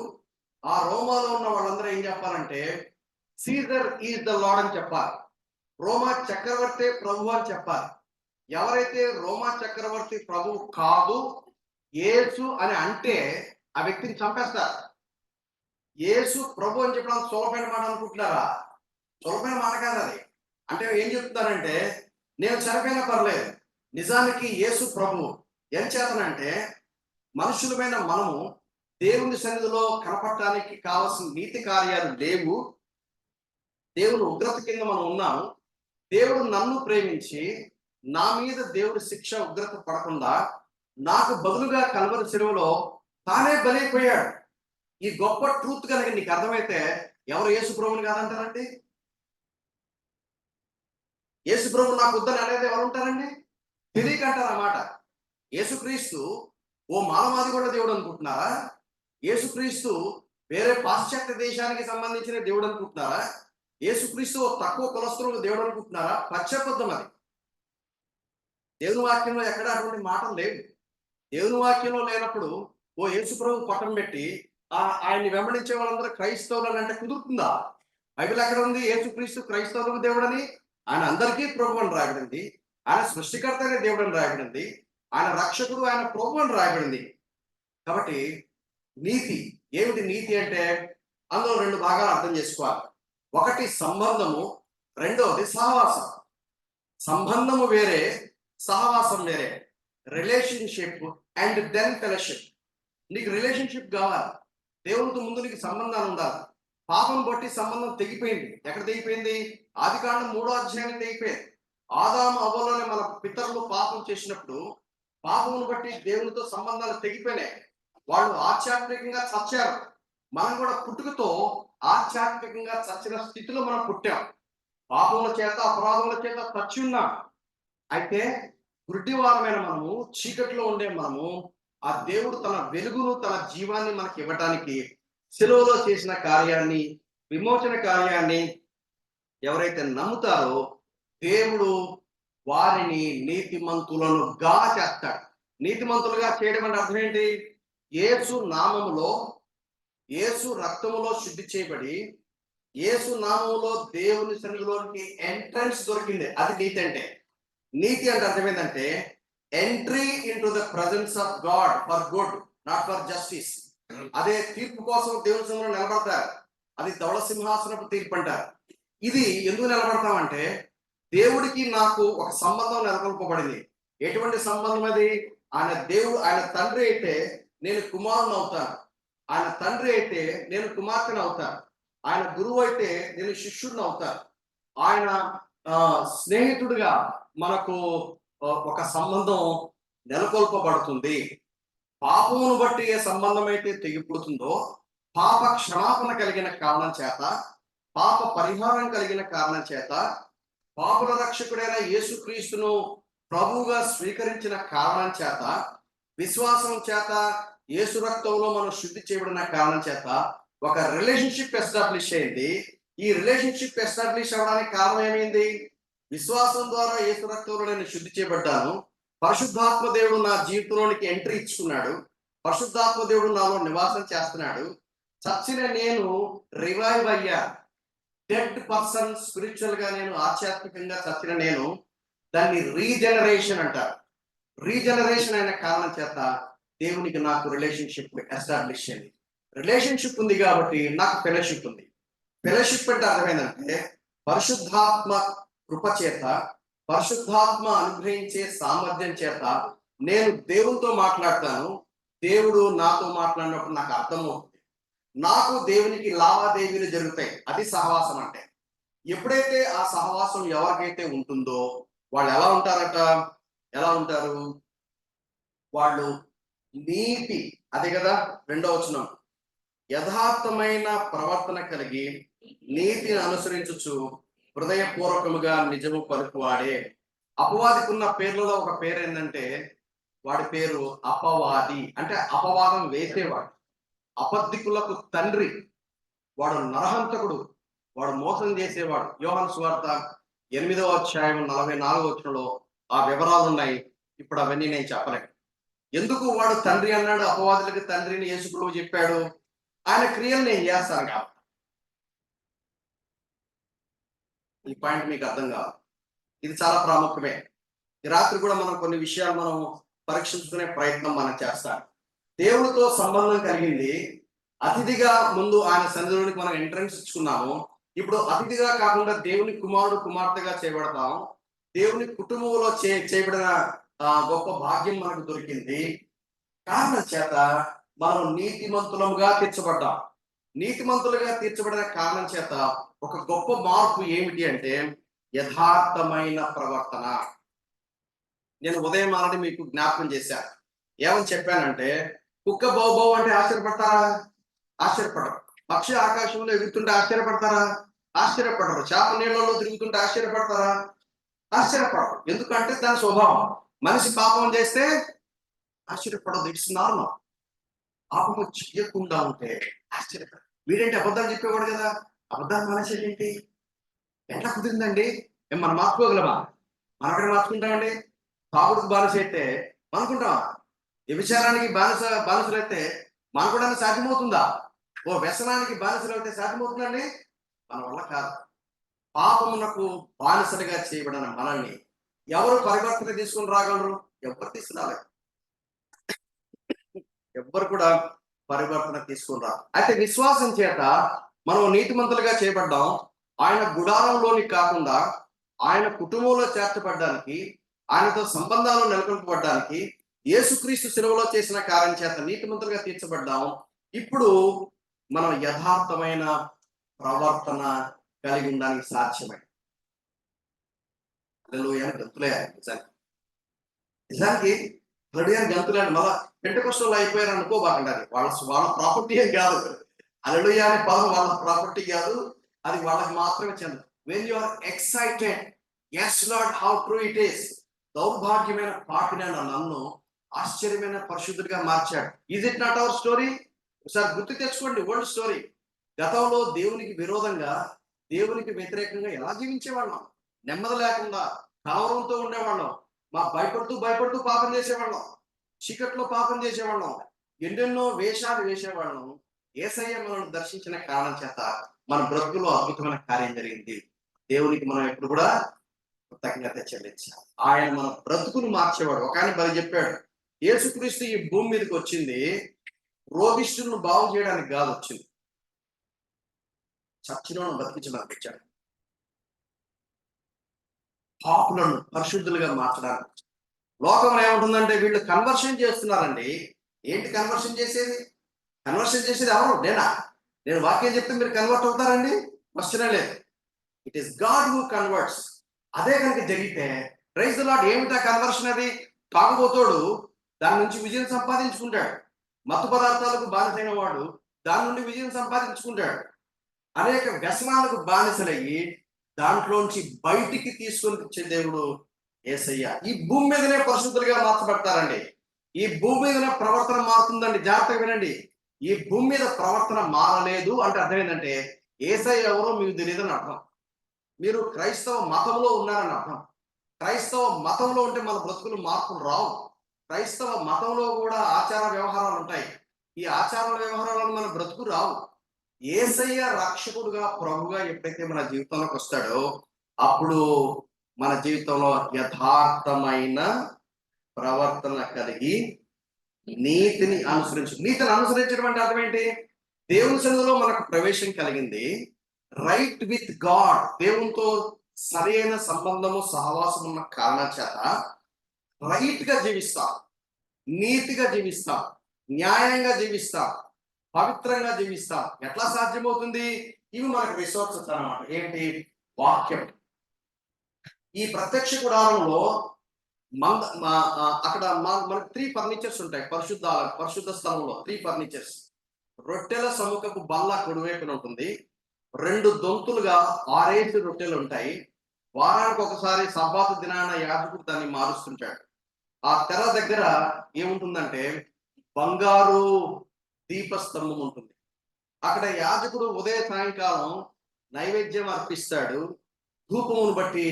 ఆ రోమాలో ఉన్న వాళ్ళందరూ ఏం చెప్పాలంటే సీజర్ ఈజ్ ద లార్డ్ అని చెప్పాలి. రోమా చక్రవర్తి ప్రభు అని చెప్పాలి. ఎవరైతే రోమా చక్రవర్తి ప్రభు కాదు, యేసు అని అంటే ఆ వ్యక్తిని చంపేస్తారు. యేసు ప్రభు అని చెప్పడానికి సులభమైన మాట అనుకుంటున్నారా? సులభమైన మాట కాదు అది. అంటే ఏం చెప్తారంటే, నేను చనిపోయినా పర్లేదు, నిజానికి యేసు ప్రభు, ఏం చేతనంటే మనుషులమైన మనము దేవుని సన్నిధిలో కనపడటానికి కావాల్సిన నీతి కార్యాలు లేవు. దేవుని ఉగ్రత కింద మనం ఉన్నాము. దేవుడు నన్ను ప్రేమించి నా మీద దేవుడి శిక్ష ఉగ్రత పడకుండా నాకు బదులుగా కల్వరి శిలువలో తానే బలైపోయాడు. ఈ గొప్ప ట్రూత్ కనుక నీకు అర్థమైతే ఎవరు యేసు ప్రభువుని కాదంటారండి? యేసు ప్రభు నాకు వద్దని అనేది ఎవరు ఉంటారండి? తెలియకంటారు అన్నమాట. యేసుక్రీస్తు ఓ మానవాది కూడా దేవుడు అనుకుంటున్నారా? యేసుక్రీస్తు వేరే పాశ్చాత్య దేశానికి సంబంధించిన దేవుడు అనుకుంటున్నారా? యేసుక్రీస్తు తక్కువ కులస్తులకు దేవుడు అనుకుంటున్నారా? పశ్చాత్తపం అది. దేవుని వాక్యంలో ఎక్కడ అటువంటి మాటలు లేవు. దేవుని వాక్యంలో లేనప్పుడు ఓ యేసు ప్రభు పట్టం పెట్టి ఆయన్ని వెంబడించే వాళ్ళందరూ క్రైస్తవులు అంటే కుదురుతుందా? బైబిల్ ఎక్కడ ఉంది యేసుక్రీస్తు క్రైస్తవులకు దేవుడని? ఆయన అందరికీ ప్రభు అని రాయబడింది. ఆయన సృష్టికర్త అనే దేవుడు అని రాయబడింది. ఆయన రక్షకుడు, ఆయన ప్రభు అని రాయబడింది. కాబట్టి నీతి ఏమిటి? నీతి అంటే అందులో రెండు భాగాలు అర్థం చేసుకోవాలి. ఒకటి సంబంధము, రెండవది సహవాసం. సంబంధము వేరే, సహవాసం వేరే. Relationship and then fellowship. నీకు రిలేషన్షిప్ కావాలి, దేవునితో ముందు నీకు సంబంధాలు ఉండాలి. పాపం బట్టి సంబంధం తెగిపోయింది. ఎక్కడ తెగిపోయింది? ఆదికాండం 3వ అధ్యాయం తెగిపోయింది. ఆదాము అవ్వలోనే మన పితరులు పాపం చేసినప్పుడు పాపమును బట్టి దేవునితో సంబంధాలు తెగిపోయినాయి. వాళ్ళు ఆధ్యాత్మికంగా చచ్చారు. మనం కూడా పుట్టుకతో ఆధ్యాత్మికంగా చచ్చిన స్థితిలో మనం పుట్టాం. పాపముల చేత, అపరాధముల చేత చచ్చి ఉన్నాం. అయితే గుడ్డివారమైన మనము, చీకటిలో ఉండే మనము, ఆ దేవుడు తన వెలుగును, తన జీవాన్ని మనకి ఇవ్వటానికి శిలువలో చేసిన కార్యాన్ని, విమోచన కార్యాన్ని ఎవరైతే నమ్ముతారో దేవుడు వారిని నీతిమంతులనుగా చేస్తాడు. నీతిమంతులుగా చేయడం అంటే అర్థం ఏంటి? యేసు నామములో, యేసు రక్తములో శుద్ధి చేయబడి, యేసు నామములో దేవుని సన్నిధిలోనికి ఎంట్రన్స్ దొరికింది. అది నీతి అంటే. నీతి అంటే అర్థం ఏంటంటే entry into the presence of God for good, not for justice. అదే తీర్పు కోసం దేవుని సన్నిధిలో నిలబడతారు. అది ధవళ సింహాసనపు తీర్పు అంటారు. ఇది ఎందుకు నిలబడతామంటే దేవుడికి నాకు ఒక సంబంధం నెలకొల్పబడింది. ఎటువంటి సంబంధం అది? ఆయన దేవుడు, ఆయన తండ్రి అయితే నేను కుమారుని అవుతాను. ఆయన తండ్రి అయితే నేను కుమార్తెను అవుతాను. ఆయన గురువు అయితే నేను శిష్యుడిని అవుతాను. ఆయన స్నేహితుడిగా మనకు ఒక సంబంధం నెలకొల్పబడుతుంది. పాపమును బట్టి ఏ సంబంధం అయితే తెగిపోతుందో, పాప క్షమాపణ కలిగిన కారణం చేత, పాప పరిహారం కలిగిన కారణం చేత, పాపుల రక్షకుడైన యేసుక్రీస్తును ప్రభువుగా స్వీకరించిన కారణం చేత, విశ్వాసం చేత యేసు రక్తంలో మనం శుద్ధి చేయబడిన కారణం చేత ఒక రిలేషన్షిప్ ఎస్టాబ్లిష్ అయింది. ఈ రిలేషన్షిప్ ఎస్టాబ్లిష్ అవ్వడానికి కారణం ఏమైంది? విశ్వాసం ద్వారా యేసు రక్తంలో నేను శుద్ధి చేయబడ్డాను. పరిశుద్ధాత్మ దేవుడు నా జీవితంలోనికి ఎంట్రీ ఇచ్చుకున్నాడు. పరిశుద్ధాత్మ దేవుడు నాలో నివాసం చేస్తున్నాడు. చచ్చిన నేను రివైవ్ అయ్యా. డెడ్ పర్సన్ స్పిరిచువల్ గా నేను, ఆధ్యాత్మికంగా చచ్చిన నేను, దాన్ని రీజనరేషన్ అంటారు. రీజనరేషన్ అయిన కారణం చేత దేవునికి నాకు రిలేషన్షిప్ ఎస్టాబ్లిష్ అయింది. రిలేషన్షిప్ ఉంది కాబట్టి నాకు ఫెలోషిప్ ఉంది. ఫెలోషిప్ అంటే అర్థమైందంటే పరిశుద్ధాత్మ కృప చేత, పరిశుద్ధాత్మ అనుగ్రహించే సామర్థ్యం చేత నేను దేవునితో మాట్లాడతాను. దేవుడు నాతో మాట్లాడినప్పుడు నాకు అర్థమవుతుంది. నాకు దేవునికి లావాదేవీలు జరుగుతాయి. అది సహవాసం అంటే. ఎప్పుడైతే ఆ సహవాసం ఎవరికైతే ఉంటుందో వాళ్ళు ఎలా ఉంటారట? ఎలా ఉంటారు? వాళ్ళు నీతి, అదే కదా 2వ వచనం, యథార్థమైన ప్రవర్తన కలిగి నీతిని అనుసరించుచు హృదయపూర్వకముగా నిజము పలుకువాడే. అపవాదికి ఉన్న పేర్లలో ఒక పేరు ఏంటంటే వాడి పేరు అపవాది. అంటే అపవాదం వేసేవాడు, అబద్ధికులకు తండ్రి, వాడు నరహంతకుడు, వాడు మోసం చేసేవాడు. యోహాను సువార్త 8వ అధ్యాయం 44వ వచనంలో ఆ వివరాలు ఉన్నాయి. ఇప్పుడు అవన్నీ నేను చెప్పలేను. ఎందుకు వాడు తండ్రి అన్నాడు? అపవాదులకు తండ్రిని యేసు ప్రభువు చెప్పాడు. ఆయన క్రియలు నేను చేస్తాను కాబట్టి. ఈ పాయింట్ మీకు అర్థం కావాలి. ఇది చాలా ప్రాముఖ్యమే. ఈ రాత్రి కూడా మనం కొన్ని విషయాలు మనం పరీక్షించుకునే ప్రయత్నం మనం చేస్తాం. దేవుడితో సంబంధం కలిగింది. అతిథిగా ముందు ఆయన సన్నిధిలోనికి మనం ఎంట్రన్స్ ఇచ్చుకున్నాము. ఇప్పుడు అతిథిగా కాకుండా దేవుని కుమారుడు, కుమార్తెగా చేయబడతాం. దేవుని కుటుంబంలో చేయబడిన గొప్ప భాగ్యం మనకు దొరికింది. కారణం చేత మనం నీతిమంతులముగా తీర్చబడ్డాం. నీతిమంతులుగా తీర్చబడిన కారణం చేత ఒక గొప్ప మార్పు ఏమిటి అంటే యథార్థమైన ప్రవర్తన. నేను ఉదయం ఆల్రెడీ మీకు జ్ఞాపకం చేశాను. ఏమని చెప్పానంటే కుక్క బౌ బౌ అంటే ఆశ్చర్యపడతారా? ఆశ్చర్యపడరు. పక్షి ఆకాశంలో ఎగురుతుంటే ఆశ్చర్యపడతారా? ఆశ్చర్యపడరు. చేప నీళ్ళలో తిరుగుతుంటే ఆశ్చర్యపడతారా? ఆశ్చర్యపడరు. ఎందుకంటే దాని స్వభావం. మనిషి పాపం చేస్తే ఆశ్చర్యపడదు. It's normal. పాపము చేయకుండా ఉంటే ఆశ్చర్యపడదు. వీడేంటి అబద్ధాలు చెప్పేవాడు కదా, అబద్ధాలు మానేసేటేంటి? ఎట్లా కుదిరిందండి? మనం మార్చుకోగలమా? మనం ఎక్కడ మార్చుకుంటామండి? తాగుడుకు బానిస అయితే అనుకుంటామా? వ్యభిచారానికి బానిసలైతే మనకు సాధ్యమవుతుందా? ఓ వ్యసనానికి బానిసలు అయితే సాధ్యమవుతుందండి? మన వల్ల కాదు. పాపమునకు బానిసలుగా చేయబడిన మనల్ని ఎవరు పరివర్తన తీసుకుని రాగలరు? ఎవరు తీసుకురాలేదు. ఎవ్వరు కూడా పరివర్తన తీసుకుని రారు. అయితే విశ్వాసం చేత మనం నీతిమంతులుగా చేయబడ్డాం. ఆయన గుడారంలోని కాకుండా ఆయన కుటుంబంలో చేర్చబడ్డానికి, ఆయనతో సంబంధాలు నెలకొల్పబడ్డానికి యేసుక్రీస్తు శిలువలో చేసిన కార్యం చేత నీతిమంతులుగా తీర్చబడ్డాం. ఇప్పుడు మనం యథార్థమైన ప్రవర్తన కలిగి ఉండడానికి సాధ్యమే. గంతులే నిజానికి గంతులే మళ్ళా పెంటకొస్టోళ్ళు అయిపోయారు అనుకోబాకండి. అది వాళ్ళ ప్రాపర్టీ ఏం కాదు. హల్లెలూయా అనే పదం వాళ్ళ ప్రాపర్టీ కాదు, అది వాళ్ళకి మాత్రమే చెందదు. When you are excited, yes Lord, how true it is. దౌర్భాగ్యమైన పాపిన నన్ను ఆశ్చర్యమైన పరిశుద్ధుడిగా మార్చాడు. Is it not our story? ఒకసారి గుర్తు తెచ్చుకోండి ఓల్డ్ స్టోరీ. గతంలో దేవునికి విరోధంగా, దేవునికి వ్యతిరేకంగా ఎలా జీవించేవాళ్ళం? నెమ్మది లేకుండా కావరంతో ఉండేవాళ్ళం. భయపడుతూ పాపం చేసేవాళ్ళం. చీకట్లో పాపం చేసేవాళ్ళం. ఎన్నెన్నో వేషాలు వేసేవాళ్ళం. యేసయ్య మనల్ని దర్శించిన కారణం చేత మన బ్రతుకులో అద్భుతమైన కార్యం జరిగింది. దేవునికి మనం ఎప్పుడు కూడా కృతజ్ఞత చెల్లించాలి. ఆయన మన బ్రతుకును మార్చేవాడు. ఒక ఆయన బలి చెప్పాడు, యేసుక్రీస్తు ఈ భూమి మీదకి వచ్చింది రోగిష్ఠులను బాగు చేయడానికి కాదు, వచ్చింది చచ్చిలో బతికించడానికి వచ్చాడు. పాపులను పరిశుద్ధులుగా మార్చడానికి. లోకంలో ఏముంటుందంటే వీళ్ళు కన్వర్షన్ చేస్తున్నారండి. ఏంటి కన్వర్షన్ చేసేది? కన్వర్షన్ చేసేది ఎవరు? నేను వాక్యం చెప్తే మీరు కన్వర్ట్ అవుతారండి? క్వశ్చనే లేదు. It is God who converts. అదే కనుక జరిగితే ప్రైజ్ ది లార్డ్. ఏమిటా కన్వర్షన్? అది తాగుబోతోడు దాని నుంచి విజయం సంపాదించుకుంటాడు. మత్తు పదార్థాలకు బానిసైన వాడు దాని నుండి విజయం సంపాదించుకుంటాడు. అనేక వ్యసనాలకు బానిసలయ్యి దాంట్లోంచి బయటికి తీసుకొని వచ్చే దేవుడు యేసయ్య. ఈ భూమి మీదనే పరిశుద్ధులుగా మార్చబడతారండి. ఈ భూమి మీదనే ప్రవర్తన మారుతుందండి. జాగ్రత్తగా వినండి. ఈ భూమి మీద ప్రవర్తన మారలేదు అంటే అర్థం ఏంటంటే యేసయ్య ఎవరో మీకు తెలియదని అర్థం. మీరు క్రైస్తవ మతంలో ఉన్నారని అర్థం. క్రైస్తవ మతంలో ఉంటే మన బ్రతుకులు మార్పులు రావు. క్రైస్తవ మతంలో కూడా ఆచార వ్యవహారాలు ఉంటాయి. ఈ ఆచార వ్యవహారాలను మన బ్రతుకు రావు. యేసయ్య రక్షకుడుగా, ప్రభుగా ఎప్పుడైతే మన జీవితంలోకి వస్తాడో అప్పుడు మన జీవితంలో యథార్థమైన ప్రవర్తన కలిగి నీతిని అనుసరించడం అంటే అర్థం ఏంటి? దేవుని సన్నిధిలో మనకు ప్రవేశం కలిగింది. రైట్ విత్ గాడ్, దేవునితో సరైన సంబంధము, సహవాసం ఉన్న కారణం చేత రైట్ గా జీవిస్తాం, నీతిగా జీవిస్తాం, న్యాయంగా జీవిస్తాం, పవిత్రంగా జీవిస్తాం. ఎట్లా సాధ్యమవుతుంది? ఇవి మనకు విశ్వాసత అన్నమాట. ఏంటి? వాక్యం. ఈ ప్రత్యక్ష గుడారంలో అక్కడ మనకు 3 ఫర్నిచర్స్ ఉంటాయి. పరిశుద్ధ స్థలంలో 3 ఫర్నిచర్స్. రొట్టెల సముఖపు బల్ల కుడివైపున ఉంటుంది. 2 దొంతులుగా 6 రొట్టెలు ఉంటాయి. వారానికి ఒకసారి సబ్బాతు దినాన యాజకుడు దాన్ని మారుస్తుంటాడు. ఆ తెర దగ్గర ఏముంటుందంటే బంగారు దీపస్తంభం ఉంటుంది. అక్కడ యాజకుడు ఉదయ సాయంకాలం నైవేద్యం అర్పిస్తాడు. ధూపమును బట్టి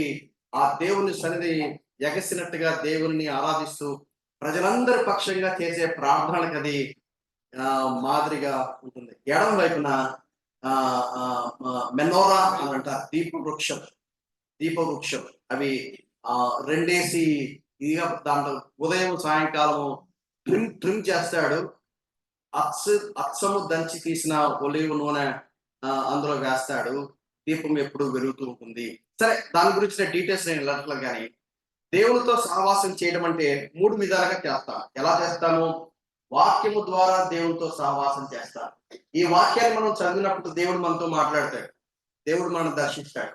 ఆ దేవుని సన్నిధి ఎగసినట్టుగా దేవుని ఆరాధిస్తూ ప్రజలందరి పక్షంగా చేసే ప్రార్థనలకు అది మాదిరిగా ఉంటుంది. ఎడమ వైపున మెనోరా అని అంటారు, దీపవృక్షం. అవి 2 ఇదిగా దాంట్లో ఉదయం సాయంకాలం ట్రిమ్ చేస్తాడు. అచ్చము దంచి తీసిన ఒలివ్ నూనె అందులో వేస్తాడు. దీపం ఎప్పుడు వెలుగుతూ ఉంటుంది. సరే, దాని గురించిన డీటెయిల్స్ నేను వెళ్ళట్లేదు. కానీ దేవునితో సహవాసం చేయడం అంటే 3 విధాలుగా చేస్తాం. ఎలా చేస్తాము? వాక్యము ద్వారా దేవునితో సహవాసం చేస్తాం. ఈ వాక్యాన్ని మనం చదివినప్పుడు దేవుడు మనతో మాట్లాడతాడు. దేవుడు మనల్ని దర్శిస్తాడు.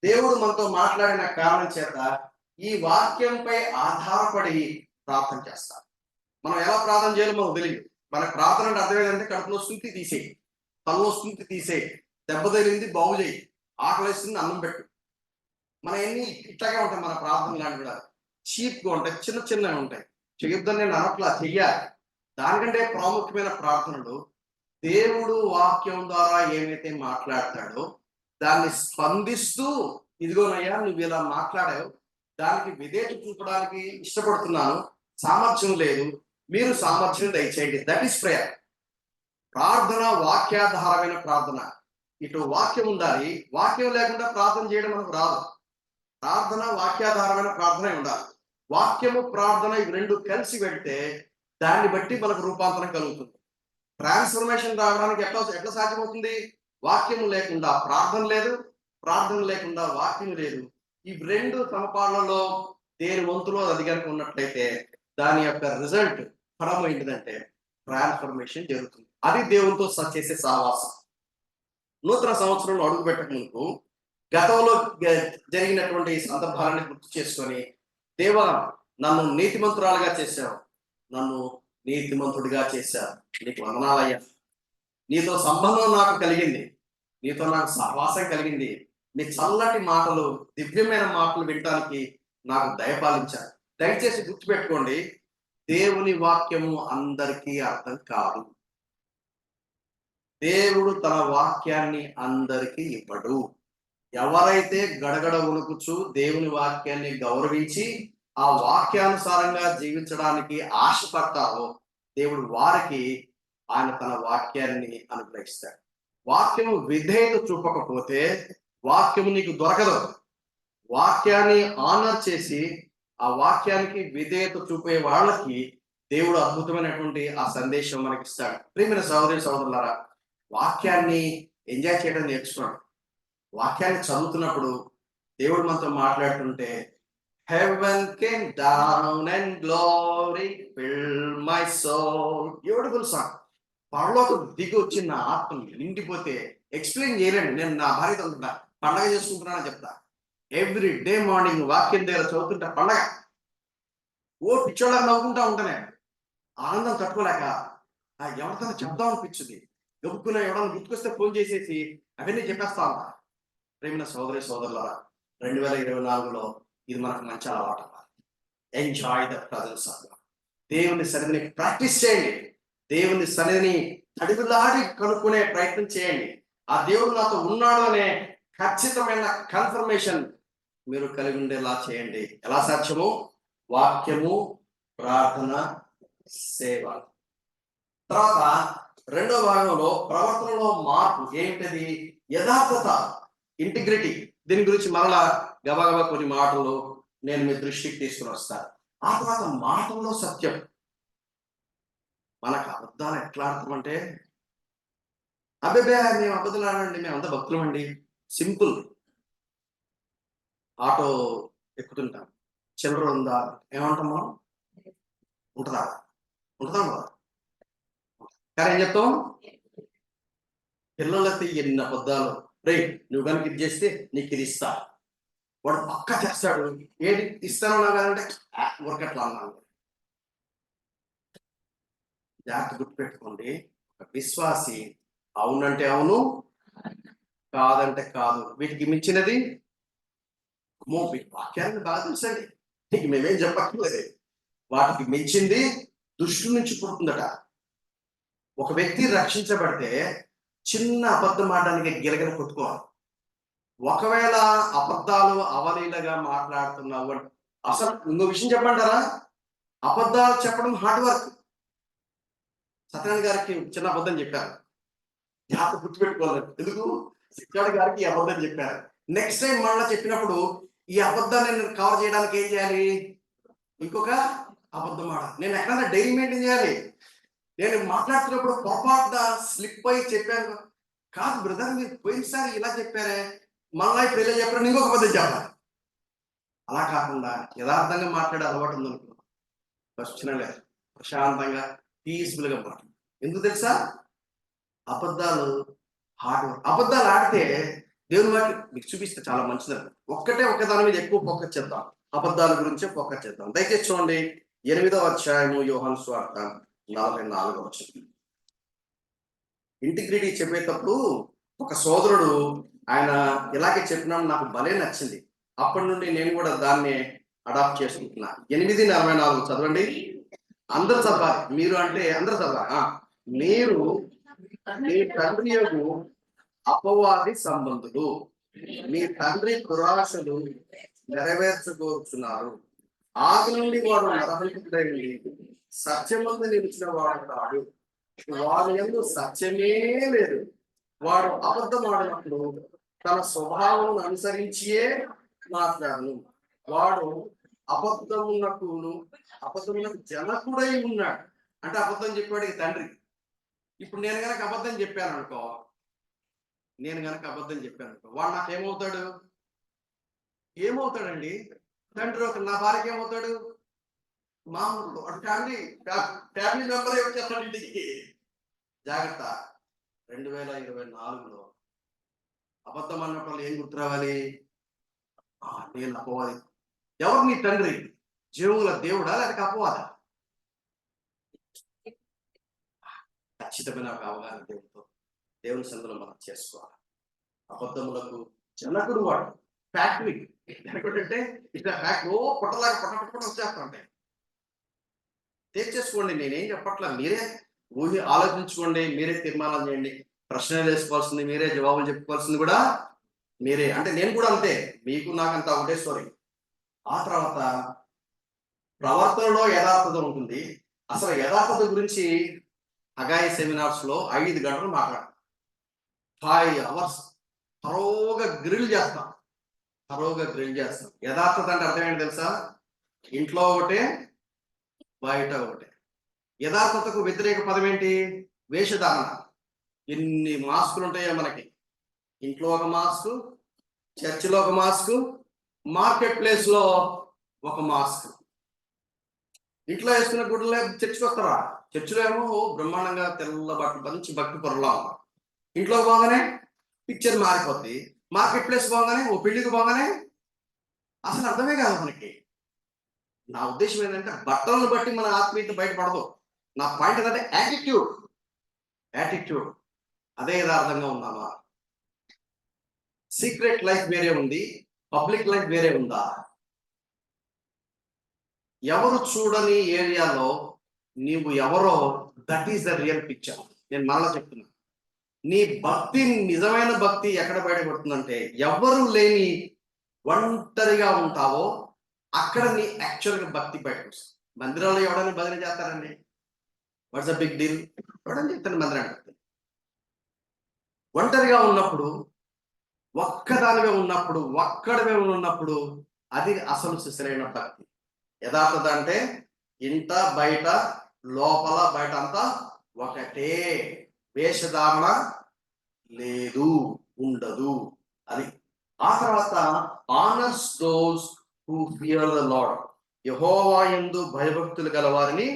దేవుడు మనతో మాట్లాడిన కారణం చేత ఈ వాక్యంపై ఆధారపడి ప్రార్థన చేస్తాం. మనం ఎలా ప్రార్థన చేయాలో మనకు తెలియదు. మన ప్రార్థన అంటే అర్థం ఏంటంటే కడుపులో స్థితి తీసేయి, తలలో స్థితి తీసేయి, దెబ్బ తగిలింది బాగు చేయి, ఆకలిస్తుంది అన్నం పెట్టు. మన ఎన్ని ఇట్లాగే ఉంటాయి. మన ప్రార్థనలు లాంటి కూడా చీప్గా ఉంటాయి, చిన్న చిన్నగా ఉంటాయి. చేయొద్దని నేను అనట్లా, చెయ్యాలి. దానికంటే ప్రాముఖ్యమైన ప్రార్థనలు దేవుడు వాక్యం ద్వారా ఏమైతే మాట్లాడతాడో దాన్ని స్పందిస్తూ, ఇదిగోనయ్యా నువ్వు ఇలా మాట్లాడావు, దానికి విధేయత చూపడానికి ఇష్టపడుతున్నాను, సామర్థ్యం లేదు, మీరు సామర్థ్యం దయచేయండి. That is prayer. ప్రార్థన వాక్యాధారమైన ప్రార్థన. ఇటు వాక్యం ఉండాలి, వాక్యం లేకుండా ప్రార్థన చేయడం మనకు రాదు. ప్రార్థన వాక్యాధారమైన ప్రార్థన ఉండాలి. వాక్యము ప్రార్థన ఇవి రెండు కలిసి పెడితే దాన్ని బట్టి మనకు రూపాంతరం కలుగుతుంది. ట్రాన్స్ఫర్మేషన్ రావడానికి ఎట్లా సాధ్యమవుతుంది? వాక్యము లేకుండా ప్రార్థన లేదు, ప్రార్థన లేకుండా వాక్యం లేదు. ఈ రెండు సమపాలలో దేని వంతులో అది కనుక ఉన్నట్లయితే దాని యొక్క రిజల్ట్ ఫలం ఏంటిదంటే ట్రాన్స్ఫర్మేషన్ జరుగుతుంది. అది దేవునితో చేసే సహవాసం. నూతన సంవత్సరంలో అడుగు పెట్టక ముందు గతంలో జరిగినటువంటి సందర్భాలని గుర్తు చేసుకొని, దేవా నన్ను నీతిమంతురాలుగా చేశావు, నన్ను నీతిమంతుడిగా చేశావు, నీకు వందనాలయ్యా. నీతో సంబంధం నాకు కలిగింది, నీతో నాకు సహవాసం కలిగింది, నీ చల్లటి మాటలు, దివ్యమైన మాటలు వినటానికి నాకు దయపాలించారు. దయచేసి గుర్తుపెట్టుకోండి, దేవుని వాక్యము అందరికీ అర్థం కాదు. దేవుడు తన వాక్యాన్ని అందరికీ ఇవ్వడు. ఎవరైతే గడగడ ఉణుకుచు దేవుని వాక్యాన్ని గౌరవించి ఆ వాక్యానుసారంగా జీవించడానికి ఆశపడతారో దేవుడు వారికి ఆయన తన వాక్యాన్ని అనుగ్రహిస్తాడు. వాక్యము విధేయత చూపకపోతే వాక్యము నీకు దొరకదు. వాక్యాన్ని ఆనర్ చేసి ఆ వాక్యానికి విధేయత చూపే వాళ్ళకి దేవుడు అద్భుతమైనటువంటి ఆ సందేశం మనకి ఇస్తాడు. ప్రియమైన సహోదరి సహోదరులారా, వాక్యాన్ని ఎంజాయ్ చేయడం నేర్చుకోండి. వాక్యాన్ని చదువుతున్నప్పుడు దేవుడు మనతో మాట్లాడుతుంటే, heaven came down and glory filled my soul, beautiful song. పరలోకి దిగి వచ్చి నా ఆత్మ నిండిపోతే ఎక్స్ప్లెయిన్ చేయలేండి. నేను నా భార్యతో ఉంటున్నా, పండగ చేసుకుంటున్నానని చెప్తా. ఎవ్రీ డే మార్నింగ్ వాక్యం దగ్గర చదువుతుంటే పండగ, ఓ పిచ్చోళ్ళకి నవ్వుకుంటా ఉంటానే, ఆనందం తట్టుకోలేక ఎవరితో చెప్దాం అనిపించింది. గబుక్కున ఎవడన్నా గుర్తుకొస్తే ఫోన్ చేసేసి అవన్నీ చెప్పేస్తా ఉంటా. ప్రేమ సోదరి సోదరులారా, 2024లో ఇది మనకు మంచి అలవాటు. Enjoy the presence of God. దేవుని సన్నిధిని ప్రాక్టీస్ చేయండి. దేవుని సన్నిధిని తడిగులాడి కనుక్కునే ప్రయత్నం చేయండి. ఆ దేవుడు నాతో ఉన్నాడు అనే ఖచ్చితమైన కన్ఫర్మేషన్ మీరు కలిగి ఉండేలా చేయండి. ఎలా సాధ్యము? వాక్యము, ప్రార్థన, సేవ. తర్వాత రెండో భాగంలో ప్రవర్తనలో మార్పు ఏంటది? యథార్థత, ఇంటిగ్రిటీ. దీని గురించి మరలా గబగబా కొన్ని మాటలు నేను మీ దృష్టికి తీసుకుని వస్తాను. ఆ తర్వాత మాటల్లో సత్యం. మనకు అబద్ధాలు ఎట్లా ఆడతామంటే, అబ్బే మేము అబద్ధాలు ఆడండి, మేము అంత భక్తులం అండి. సింపుల్. ఆటో ఎక్కుతుంటాం, చిల్లర ఉందా ఏమంటాం మనం? ఉంటుందా? ఉంటుందా కదా. కానీ ఏం చెప్తాం? పిల్లలైతే ఎన్ని అబద్ధాలు. రే నువ్వు కనుక ఇది చేస్తే నీకు ఇది ఇస్తా, వాడు పక్కా చేస్తాడు. ఏది ఇస్తానన్నా కదంటే ఊరకట్లా అన్నాను. జాగ్రత్త గుర్తుపెట్టుకోండి, ఒక విశ్వాసి అవునంటే అవును, కాదంటే కాదు. వీటికి మించినది వాక్యాన్ని బాగా తెలుసండి, నీకు మేమేం చెప్పక్కర్లేదు. వాటికి మించింది దుష్టు నుంచి పుడుతుందట. ఒక వ్యక్తి రక్షించబడితే చిన్న అబద్ధం ఆడడానికి గిలగిల కొట్టుకోవాలి. ఒకవేళ అబద్ధాలు అవలీలగా మాట్లాడుతున్నావు, అసలు ఇంకో విషయం చెప్పంటారా, అబద్ధాలు చెప్పడం హార్డ్ వర్క్. సత్యనారాయణ గారికి చిన్న అబద్ధం చెప్పారు, జాగ్రత్త గుర్తుపెట్టుకోవాలి. ఎందుకు? సత్యనారాయణ గారికి అబద్ధం చెప్పారు. నెక్స్ట్ టైం మళ్ళీ చెప్పినప్పుడు ఈ అబద్ధాన్ని నేను కవర్ చేయడానికి ఏం చేయాలి? ఇంకొక అబద్ధం ఆడాలి. నేను ఎక్కడైనా డైరీ మెయింటైన్ చేయాలి. నేను మాట్లాడుతున్నప్పుడు పొరపాటున స్లిప్ అయి చెప్పాను, కాదు బ్రదర్ మీరు పోయినసారి ఇలా చెప్పారే, మళ్ళీ ఇప్పుడు ఇలా చెప్పారు, ఇంకొక అబద్ధం చెప్పాలి. అలా కాకుండా యథార్థంగా మాట్లాడే అలవాటు ఉందనుకో, ప్రశ్న లేదు, ప్రశాంతంగా పీస్ఫుల్గా మాట్లాడు. ఎందుకు తెలుసా? అబద్ధాలు అబద్ధాలు ఆడితే దేవుని వాటి మీకు చూపిస్తే చాలా మంచిదని. ఒక్క దాని మీద ఎక్కువ ఫోకస్ చేద్దాం, అబద్ధాల గురించే ఫోకస్ చేద్దాం. దయచేసి చూడండి 8వ అధ్యాయము యోహాను సువార్త 44వ వచనం. ఇంటిగ్రిటీ చెప్పేటప్పుడు ఒక సోదరుడు ఆయన ఇలాగే చెప్పినాడు, నాకు భలే నచ్చింది. అప్పటి నుండి నేను కూడా దాన్ని అడాప్ట్ చేసుకుంటున్నా. 8:44 చదవండి. అందరు చదవాలి. మీరు అంటే అందరు చదవాలి. మీరు మీ తండ్రి యొక్క అపవాది సంబంధులు, మీ తండ్రి దురాశలు నెరవేర్చుకోరుచున్నారు. ఆది నుండి వాడు నరహంతుడైంది, సత్యమందు నిలిచిన వాడు కాడు, వారి యందు సత్యమే లేదు. వాడు అబద్ధం ఆడినప్పుడు తన స్వభావం అనుసరించియే మాట్లాడను. వాడు అబద్ధమునకు జనకుడై ఉన్నాడు. అంటే అబద్ధం చెప్పాడు ఈ తండ్రి. ఇప్పుడు నేను గనక అబద్ధం చెప్పాను అనుకో, వాడు నాకేమవుతాడు? ఏమవుతాడండి? తండ్రి ఒక నా భార్యకి ఏమవుతాడు? మామూలు ఫ్యామిలీ మెంబర్ వచ్చేస్తాడు ఇంటికి. జాగ్రత్త. 2024లో అబద్ధం అన్నప్పుడు ఏం గుర్తు రావాలి? నేను అపవాది. ఎవరు నీ తండ్రి? జీవుల దేవుడా లేక అపవాదా? ఖచ్చితమైన ఒక అవగాహన దేవుని సందులో మనం చేసుకోవాలి. అబద్ధములకు జనకుడు వాడు. ఫ్యాక్టరీ అంటే ఇట్లా ఫ్యాక్టరీ పుట్టలాగా పట్ట వచ్చేస్తా ఉంటాయి. తెచ్చేసుకోండి, నేనేం చెప్పట్లా. మీరే ఆలోచించుకోండి, మీరే తీర్మానాలు చేయండి. ప్రశ్నలు వేసుకోవాల్సింది మీరే, జవాబులు చెప్పుకోవాల్సింది కూడా మీరే. అంటే నేను కూడా అంతే, మీకు నాకంత ఒకటే స్టోరీ. ఆ తర్వాత ప్రవర్తనలో యథార్థత ఉంటుంది. అసలు యథార్థత గురించి హగాయి సెమినార్స్ లో 5 గంటలు మాట్లాడతాం. 5 hours తరోగా గ్రిల్ చేస్తాం. యథార్థత అంటే అర్థం ఏంటి తెలుసా? ఇంట్లో ఒకటే, బయట ఒకటే. యథార్థతకు వ్యతిరేక పదం ఏంటి? వేషధారణ. ఎన్ని మాస్కులు ఉంటాయో మనకి. ఇంట్లో ఒక మాస్క్, చర్చిలో ఒక మాస్క్, మార్కెట్ ప్లేస్ లో ఒక మాస్క్. ఇంట్లో వేసుకున్న గుడ్డలే చర్చికి వస్తారా? చర్చిలో ఏమో బ్రహ్మాండంగా తెల్ల బట్టలు మంచి భక్తి పొరలా ఉన్నారు. ఇంట్లో పోగానే పిక్చర్ మారిపోద్ది. మార్కెట్ ప్లేస్ పోగానే ఓ పెళ్లికి పోగానే అసలు అర్థమే కాదు మనకి. నా ఉద్దేశం ఏంటంటే బట్టలను బట్టి మన ఆత్మీయత బయటపడదు. నా పాయింట్ ఏంటంటే యాటిట్యూడ్ అదే యథార్థంగా ఉన్నామా? సీక్రెట్ లైఫ్ వేరే ఉంది, పబ్లిక్ లైఫ్ వేరే ఉందా? ఎవరు చూడని ఏరియాలో నీవు ఎవరో, that is the real picture. నేను మళ్ళా చెప్తున్నా, నీ భక్తి, నిజమైన భక్తి ఎక్కడ బయటపడుతుందంటే ఎవరు లేని ఒంటరిగా ఉంటావో అక్కడ నీ యాక్చువల్గా భక్తి బయటకు వస్తుంది. మందిరంలో ఎవడని భజన చేస్తారండి? What's a big deal? ఎవడని చెప్తాను మందిరానికి. ఒంటరిగా ఉన్నప్పుడు, ఒక్కదానిగా ఉన్నప్పుడు అది అసలు సిసరైన భక్తి. యథార్థత అంటే ఇంట బయట, లోపల బయట అంతా ఒకటే. వేషధారణ లేదు, ఉండదు. అది. ఆ తర్వాత honours those who fear the lord. యెహోవా యందు భయభక్తులు గల వారిని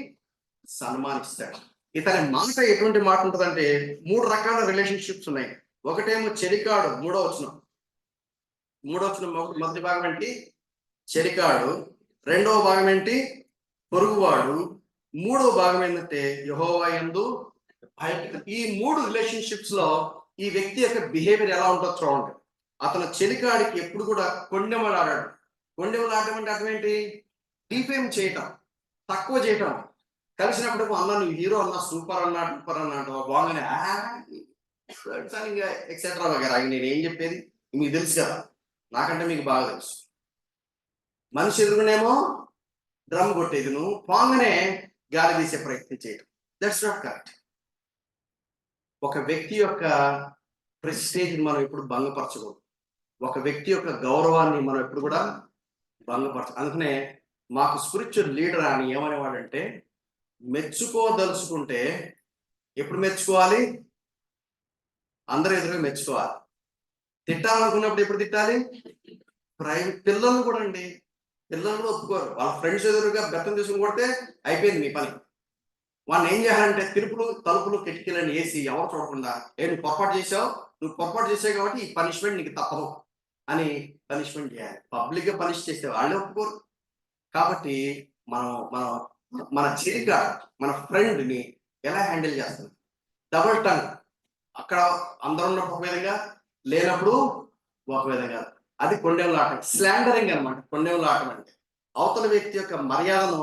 సన్మానిస్తాడు. ఇతని మాట ఎటువంటి మాట ఉంటుందంటే 3 రకాల రిలేషన్షిప్స్ ఉన్నాయి. ఒకటేమో చెరికాడు, 3వ వచనం. మొదటి భాగం ఏంటి? చెరికాడు. 2వ భాగం ఏంటి? పొరుగువాడు. 3వ భాగం ఏంటంటే యెహోవా యందు భయభక్తులు. ఈ 3 రిలేషన్షిప్స్ లో ఈ వ్యక్తి యొక్క బిహేవియర్ ఎలా ఉంటుందో చూడండి. అతను చెలికాడికి ఎప్పుడు కూడా కొండెమలు ఆడాడు. కొండెమలు ఆడటం అంటే అర్థం ఏంటి? డిఫేమ్ చేయటం, తక్కువ చేయటం. కలిసినప్పుడు అన్న నువ్వు హీరో అన్న, సూపర్ అన్నా, సూపర్ అన్నా అంటావు, బాగానే ఎక్సెట్రా వగేరా. నేను ఏం చెప్పేది మీకు తెలుసు కదా, నాకంటే మీకు బాగా తెలుసు. మనిషి ఎదురునేమో డ్రమ్ కొట్టేది, నువ్వు పోగానే గాలి తీసే ప్రయత్నం చేయడం. That's not correct. ఒక వ్యక్తి యొక్క ప్రెస్టేజ్ని మనం ఎప్పుడు భంగపరచకూడదు. ఒక వ్యక్తి యొక్క గౌరవాన్ని మనం ఎప్పుడు కూడా భంగపరచ. అందుకనే మాకు స్పిరిచువల్ లీడర్ అని ఏమనేవాడంటే, మెచ్చుకోదలుచుకుంటే ఎప్పుడు మెచ్చుకోవాలి? అందరూ ఎదురుగా మెచ్చుకోవాలి. తిట్టాలనుకున్నప్పుడు ఎప్పుడు తిట్టాలి? పిల్లలు కూడా అండి, పిల్లలు కూడా ఒప్పుకోరు. వాళ్ళ ఫ్రెండ్స్ ఎదురుగా బెత్తం తీసుకుని కొడితే అయిపోయింది మీ పని. వాడిని ఏం చేయాలంటే తలుపులు కిటికీలను వేసి ఎవరు చూడకుండా, నువ్వు పొరపాటు చేసావు, నువ్వు పొరపాటు చేసావు కాబట్టి ఈ పనిష్మెంట్ నీకు తప్పదు అని పనిష్మెంట్ చేయాలి. పబ్లిక్ గా పనిష్ చేస్తే వాళ్ళే ఒప్పుకోరు. కాబట్టి మనం మనం మన చిలిక, మన ఫ్రెండ్ ని ఎలా హ్యాండిల్ చేస్తాం? Double tongue. అక్కడ అందరూ ఉన్నప్పుడు ఒక విధంగా, లేనప్పుడు ఒక విధంగా. అది కొండెంల ఆటం, స్లాండరింగ్ అనమాట. కొండెంల ఆటం అంటే అవతల వ్యక్తి యొక్క మర్యాదను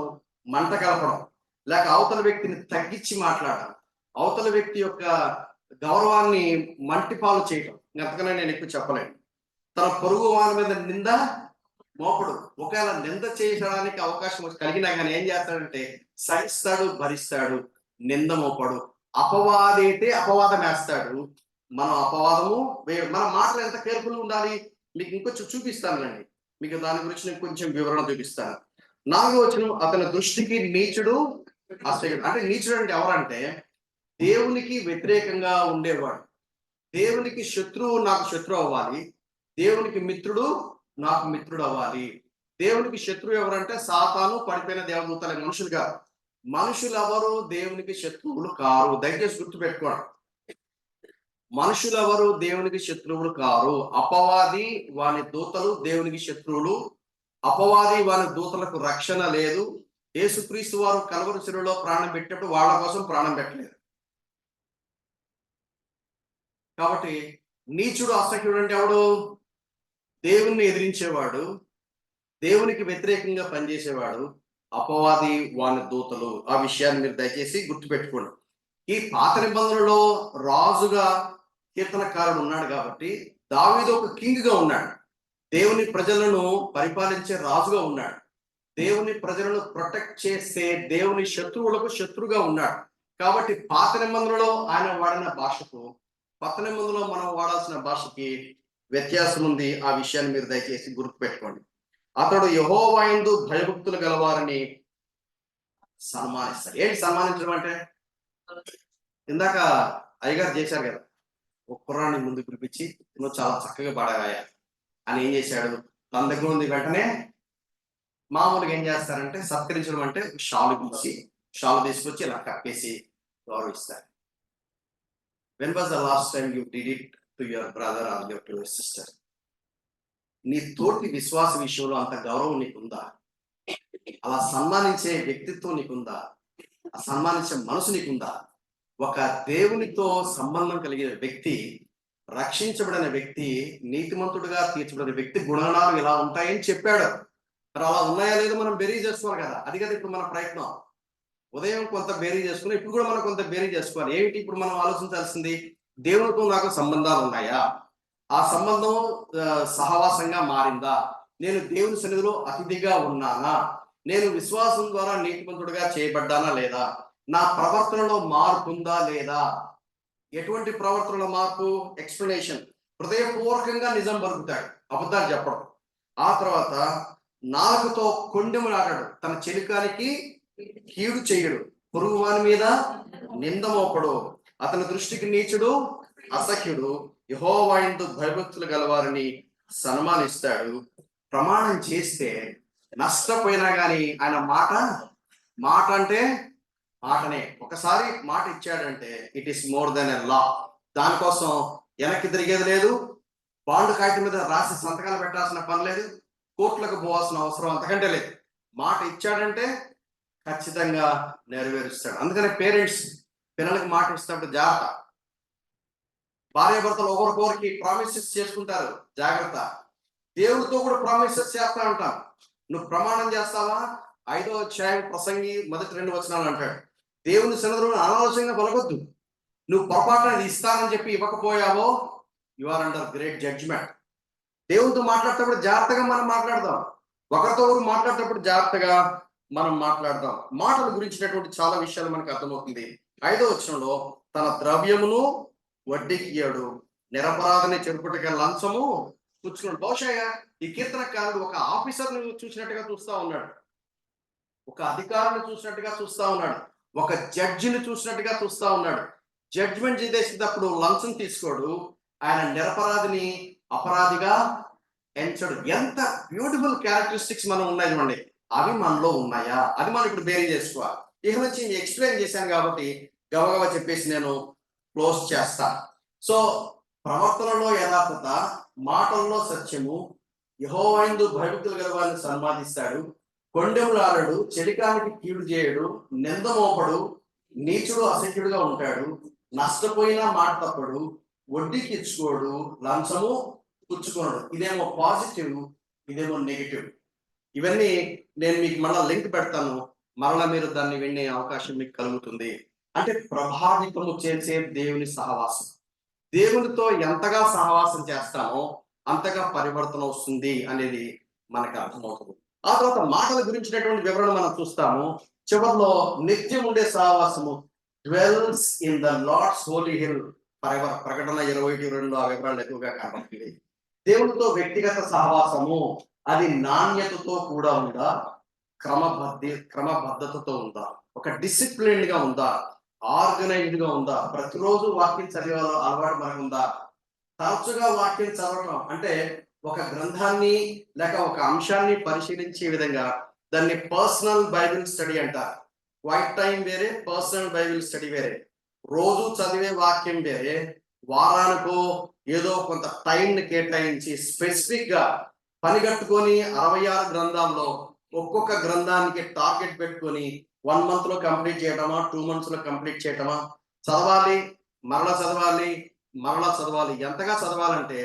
మంట కలపడం, లేక అవతల వ్యక్తిని తగ్గించి మాట్లాడడం, అవతల వ్యక్తి యొక్క గౌరవాన్ని మంటిపాలు చేయడం. అంతకనే నేను ఎక్కువ చెప్పలేను. తన పొరుగు వాని మీద నింద మోపడు. ఒకవేళ నింద చేయడానికి అవకాశం కలిగినా కానీ ఏం చేస్తాడంటే సహిస్తాడు, భరిస్తాడు, నింద మోపడు. అపవాది అయితే అపవాదం వేస్తాడు. మనం అపవాదము మన మాటలు ఎంత కేర్ఫుల్ ఉండాలి మీకు ఇంకొంచెం చూపిస్తానండి. మీకు దాని గురించి నేను కొంచెం వివరణ చూపిస్తాను. 4వ వచనం, అతని దృష్టికి నీచుడు అసహ్యుడు. అంటే నీచుడు అంటే ఎవరంటే దేవునికి వ్యతిరేకంగా ఉండేవాడు. దేవునికి శత్రువు నాకు శత్రువు అవ్వాలి, దేవునికి మిత్రుడు నాకు మిత్రుడు అవ్వాలి. దేవునికి శత్రువు ఎవరంటే సాతాను, పడిపోయిన దేవదూతలే, మనుషులు కాదు. మనుషులు ఎవరు దేవునికి శత్రువులు కారు. దయచేసి గుర్తుపెట్టుకోండి, మనుషులు ఎవరు దేవునికి శత్రువులు కారు. అపవాది వాని దూతలు దేవునికి శత్రువులు. అపవాది వాని దూతలకు రక్షణ లేదు. యేసుక్రీస్తు వారు కల్వరి శిలువలో ప్రాణం పెట్టినప్పుడు వాళ్ళ కోసం ప్రాణం పెట్టలేదు. కాబట్టి నీచుడు అసహ్యుడు అంటే ఎవడు? దేవుణ్ణి ఎదిరించేవాడు, దేవునికి వ్యతిరేకంగా పనిచేసేవాడు, అపవాది వాని దూతలు. ఆ విషయాన్ని మీరు దయచేసి గుర్తుపెట్టుకోండి. ఈ పాత నిబంధనలో రాజుగా కీర్తనకారుడు ఉన్నాడు కాబట్టి దావీదు ఒక కింగ్ గా ఉన్నాడు. దేవుని ప్రజలను పరిపాలించే రాజుగా ఉన్నాడు. దేవుని ప్రజలను ప్రొటెక్ట్ చేసే దేవుని శత్రువులకు శత్రువుగా ఉన్నాడు. కాబట్టి పాత నిబంధనలో ఆయన వాడిన భాషకు, కొత్త నిబంధనలో మనం వాడాల్సిన భాషకి వ్యత్యాసం ఉంది. ఆ విషయాన్ని మీరు దయచేసి గుర్తుపెట్టుకోండి. అతడు యెహోవా యందు భయభక్తులు గలవారిని సన్మానిస్తాడు. ఏంటి సన్మానించడం అంటే? ఇందాక అయ్యగారు చేశారు కదా, ఒక కుర్రాన్ని ముందు పిలిపించి నువ్వు చాలా చక్కగా పాడగాయా అని ఏం చేశాడు? తన దగ్గర ఉంది వెంటనే మామూలుగా ఏం చేస్తారంటే సత్కరించడం అంటే షాలు తీసుకొచ్చి ఇలా కప్పేసి గౌరవిస్తారు. When was the last time you did it to your brother or to your sister? నీ తోటి విశ్వాస విషయంలో అంత గౌరవం నీకుందా? అలా సన్మానించే వ్యక్తిత్వం నీకుందా? ఆ సన్మానించే మనసు నీకుందా? ఒక దేవునితో సంబంధం కలిగిన వ్యక్తి, రక్షించబడిన వ్యక్తి, నీతిమంతుడుగా తీర్చబడిన వ్యక్తి గుణగణాలు ఇలా ఉంటాయని చెప్పాడు. మరి అలా ఉన్నాయా లేదో మనం బేరీ చేసుకోవాలి కదా. అది కదా ఇప్పుడు మన ప్రయత్నం. ఉదయం కొంత బేరీ చేసుకుని ఇప్పుడు కూడా మనం కొంత బేరీ చేసుకోవాలి. ఏమిటి ఇప్పుడు మనం ఆలోచించాల్సింది? దేవునితో నాకు సంబంధాలు ఉన్నాయా? ఆ సంబంధం సహవాసంగా మారిందా? నేను దేవుని సన్నిధిలో అతిథిగా ఉన్నానా? నేను విశ్వాసం ద్వారా నీతిమంతుడిగా చేయబడ్డానా లేదా? నా ప్రవర్తనలో మార్పు ఉందా లేదా? ఎటువంటి ప్రవర్తనలో మార్పు? ఎక్స్ప్లెనేషన్. హృదయపూర్వకంగా నిజం పలుకుతాడు, అబద్ధాలు చెప్పడం. ఆ తర్వాత నాలుకతో కొండెములాడాడు, తన చెలికానికి కీడు చేయడు, పొరుగు వాని మీద నింద మోపడు, అతని దృష్టికి నీచుడు అసహ్యుడు, యెహోవా యందు భయభక్తులు గలవారిని సన్మానిస్తాడు. ప్రమాణం చేస్తే నష్టపోయినా కానీ ఆయన మాట అంటే మాటనే. ఒకసారి మాట ఇచ్చాడంటే ఇట్ ఈస్ మోర్ దెన్ ఎ లా. దానికోసం వెనక్కి తిరిగేది లేదు. బాండ్ కాగితం మీద రాసి సంతకాలు పెట్టాల్సిన పని లేదు. కోర్టులకు పోవాల్సిన అవసరం అంతకంటే లేదు. మాట ఇచ్చాడంటే ఖచ్చితంగా నెరవేరుస్తాడు. అందుకనే పేరెంట్స్ పిల్లలకి మాట ఇస్తున్నప్పుడు జాగ్రత్త. భార్యాభర్తలు ఒకరికొకరికి ప్రామిసెస్ చేసుకుంటారు, జాగ్రత్త. దేవుడితో కూడా ప్రామిసెస్ చేస్తా ఉంటాం. నువ్వు ప్రమాణం చేస్తావా? 5వ అధ్యాయం ప్రసంగి 1 వచనాలు అంటాడు, దేవుని సన్నిధిలో అనాలోచనగా పలకొద్దు. నువ్వు పొరపాటున ఇది ఇస్తానని చెప్పి ఇవ్వకపోయావో you are under great judgement. దేవునితో మాట్లాడేటప్పుడు జాగ్రత్తగా మనం మాట్లాడదాం. ఒకరితో ఒకరు మాట్లాడేటప్పుడు జాగ్రత్తగా మనం మాట్లాడదాం. మాటల గురించినటువంటి చాలా విషయాలు మనకు అర్థమవుతుంది. 5వ వచనంలో తన ద్రవ్యమును వడ్డీకి ఇయ్యాడు, నిరపరాధని చెరుపుటగా లంచము పుచ్చుకున్నాడు. బహుశా ఈ కీర్తనకారుడు ఒక ఆఫీసర్ని చూసినట్టుగా చూస్తా ఉన్నాడు, ఒక అధికారిని చూసినట్టుగా చూస్తా ఉన్నాడు, ఒక జడ్జిని చూసినట్టుగా చూస్తా ఉన్నాడు. జడ్జిమెంట్ చేసేటప్పుడు లంచం తీసుకోడు. ఆయన నిరపరాధిని అపరాధిగా ఎంచడు. ఎంత బ్యూటిఫుల్ క్యారెక్టరిస్టిక్స్ మనం ఉన్నాయి చూడండి, అవి మనలో ఉన్నాయా, అది మనం ఇప్పుడు బేరీ చేసుకోవాలి. ఇక నుంచి ఎక్స్ప్లెయిన్ చేశాను కాబట్టి గబగబా చెప్పేసి నేను క్లోజ్ చేస్తా. సో ప్రవర్తనలో యథార్థత, మాటల్లో సత్యము, యెహోవాయందు భయభక్తులు గల వారిని సన్మానిస్తాడు, కొండెములాడడు, చెలికానికి కీడు చేయడు, నింద మోపడు, నీచుడు అసహ్యుడుగా ఉంటాడు, నష్టపోయినా మాట తప్పడు, వడ్డీకి ఇచ్చుకోడు, లంచము పుచ్చుకోడు. ఇదేమో పాజిటివ్, ఇదేమో నెగిటివ్. ఇవన్నీ నేను మీకు మళ్ళా లింక్ పెడతాను, మరలా మీరు దాన్ని వినే అవకాశం మీకు కలుగుతుంది. అంటే ప్రభావితము చేసే దేవుని సహవాసం, దేవునితో ఎంతగా సహవాసం చేస్తామో అంతగా పరివర్తన వస్తుంది అనేది మనకు అర్థమవుతుంది. ఆ తర్వాత మాటల గురించినటువంటి వివరణ మనం చూస్తాము. చివరిలో నిత్యం ఉండే సహవాసము, dwells in the Lord's holy hill. ప్రకటన 20:22 ఆ వివరాలు ఎక్కువగా కనబడుతుంది. దేవునితో వ్యక్తిగత సహవాసము, అది నాణ్యతతో కూడా ఉందా, క్రమబద్ధతతో ఉందా, ఒక డిసిప్లిన్ గా ఉందా, ఆర్గనైజ్డ్ గా ఉందా, ప్రతిరోజు వాక్యం చదివే అలవాటు మనకు ఉందా, తరచుగా వాక్యం చదవడం అంటే ఒక గ్రంథాన్ని లేక ఒక అంశాన్ని పరిశీలించే విధంగా దాన్ని పర్సనల్ బైబిల్ స్టడీ అంటారు. క్వైట్ టైం వేరే, పర్సనల్ బైబిల్ స్టడీ వేరే. రోజు చదివే వాక్యం వేరే, వారానికో ఏదో కొంత టైంని కేటాయించి స్పెసిఫిక్ గా పనిగట్టుకొని 66 గ్రంథాల్లో ఒక్కొక్క గ్రంథానికి టార్గెట్ పెట్టుకొని 1 month లో కంప్లీట్ చేయటమా, 2 months లో కంప్లీట్ చేయటమా, చదవాలి, మరలా చదవాలి, మరలా చదవాలి. ఎంతగా చదవాలంటే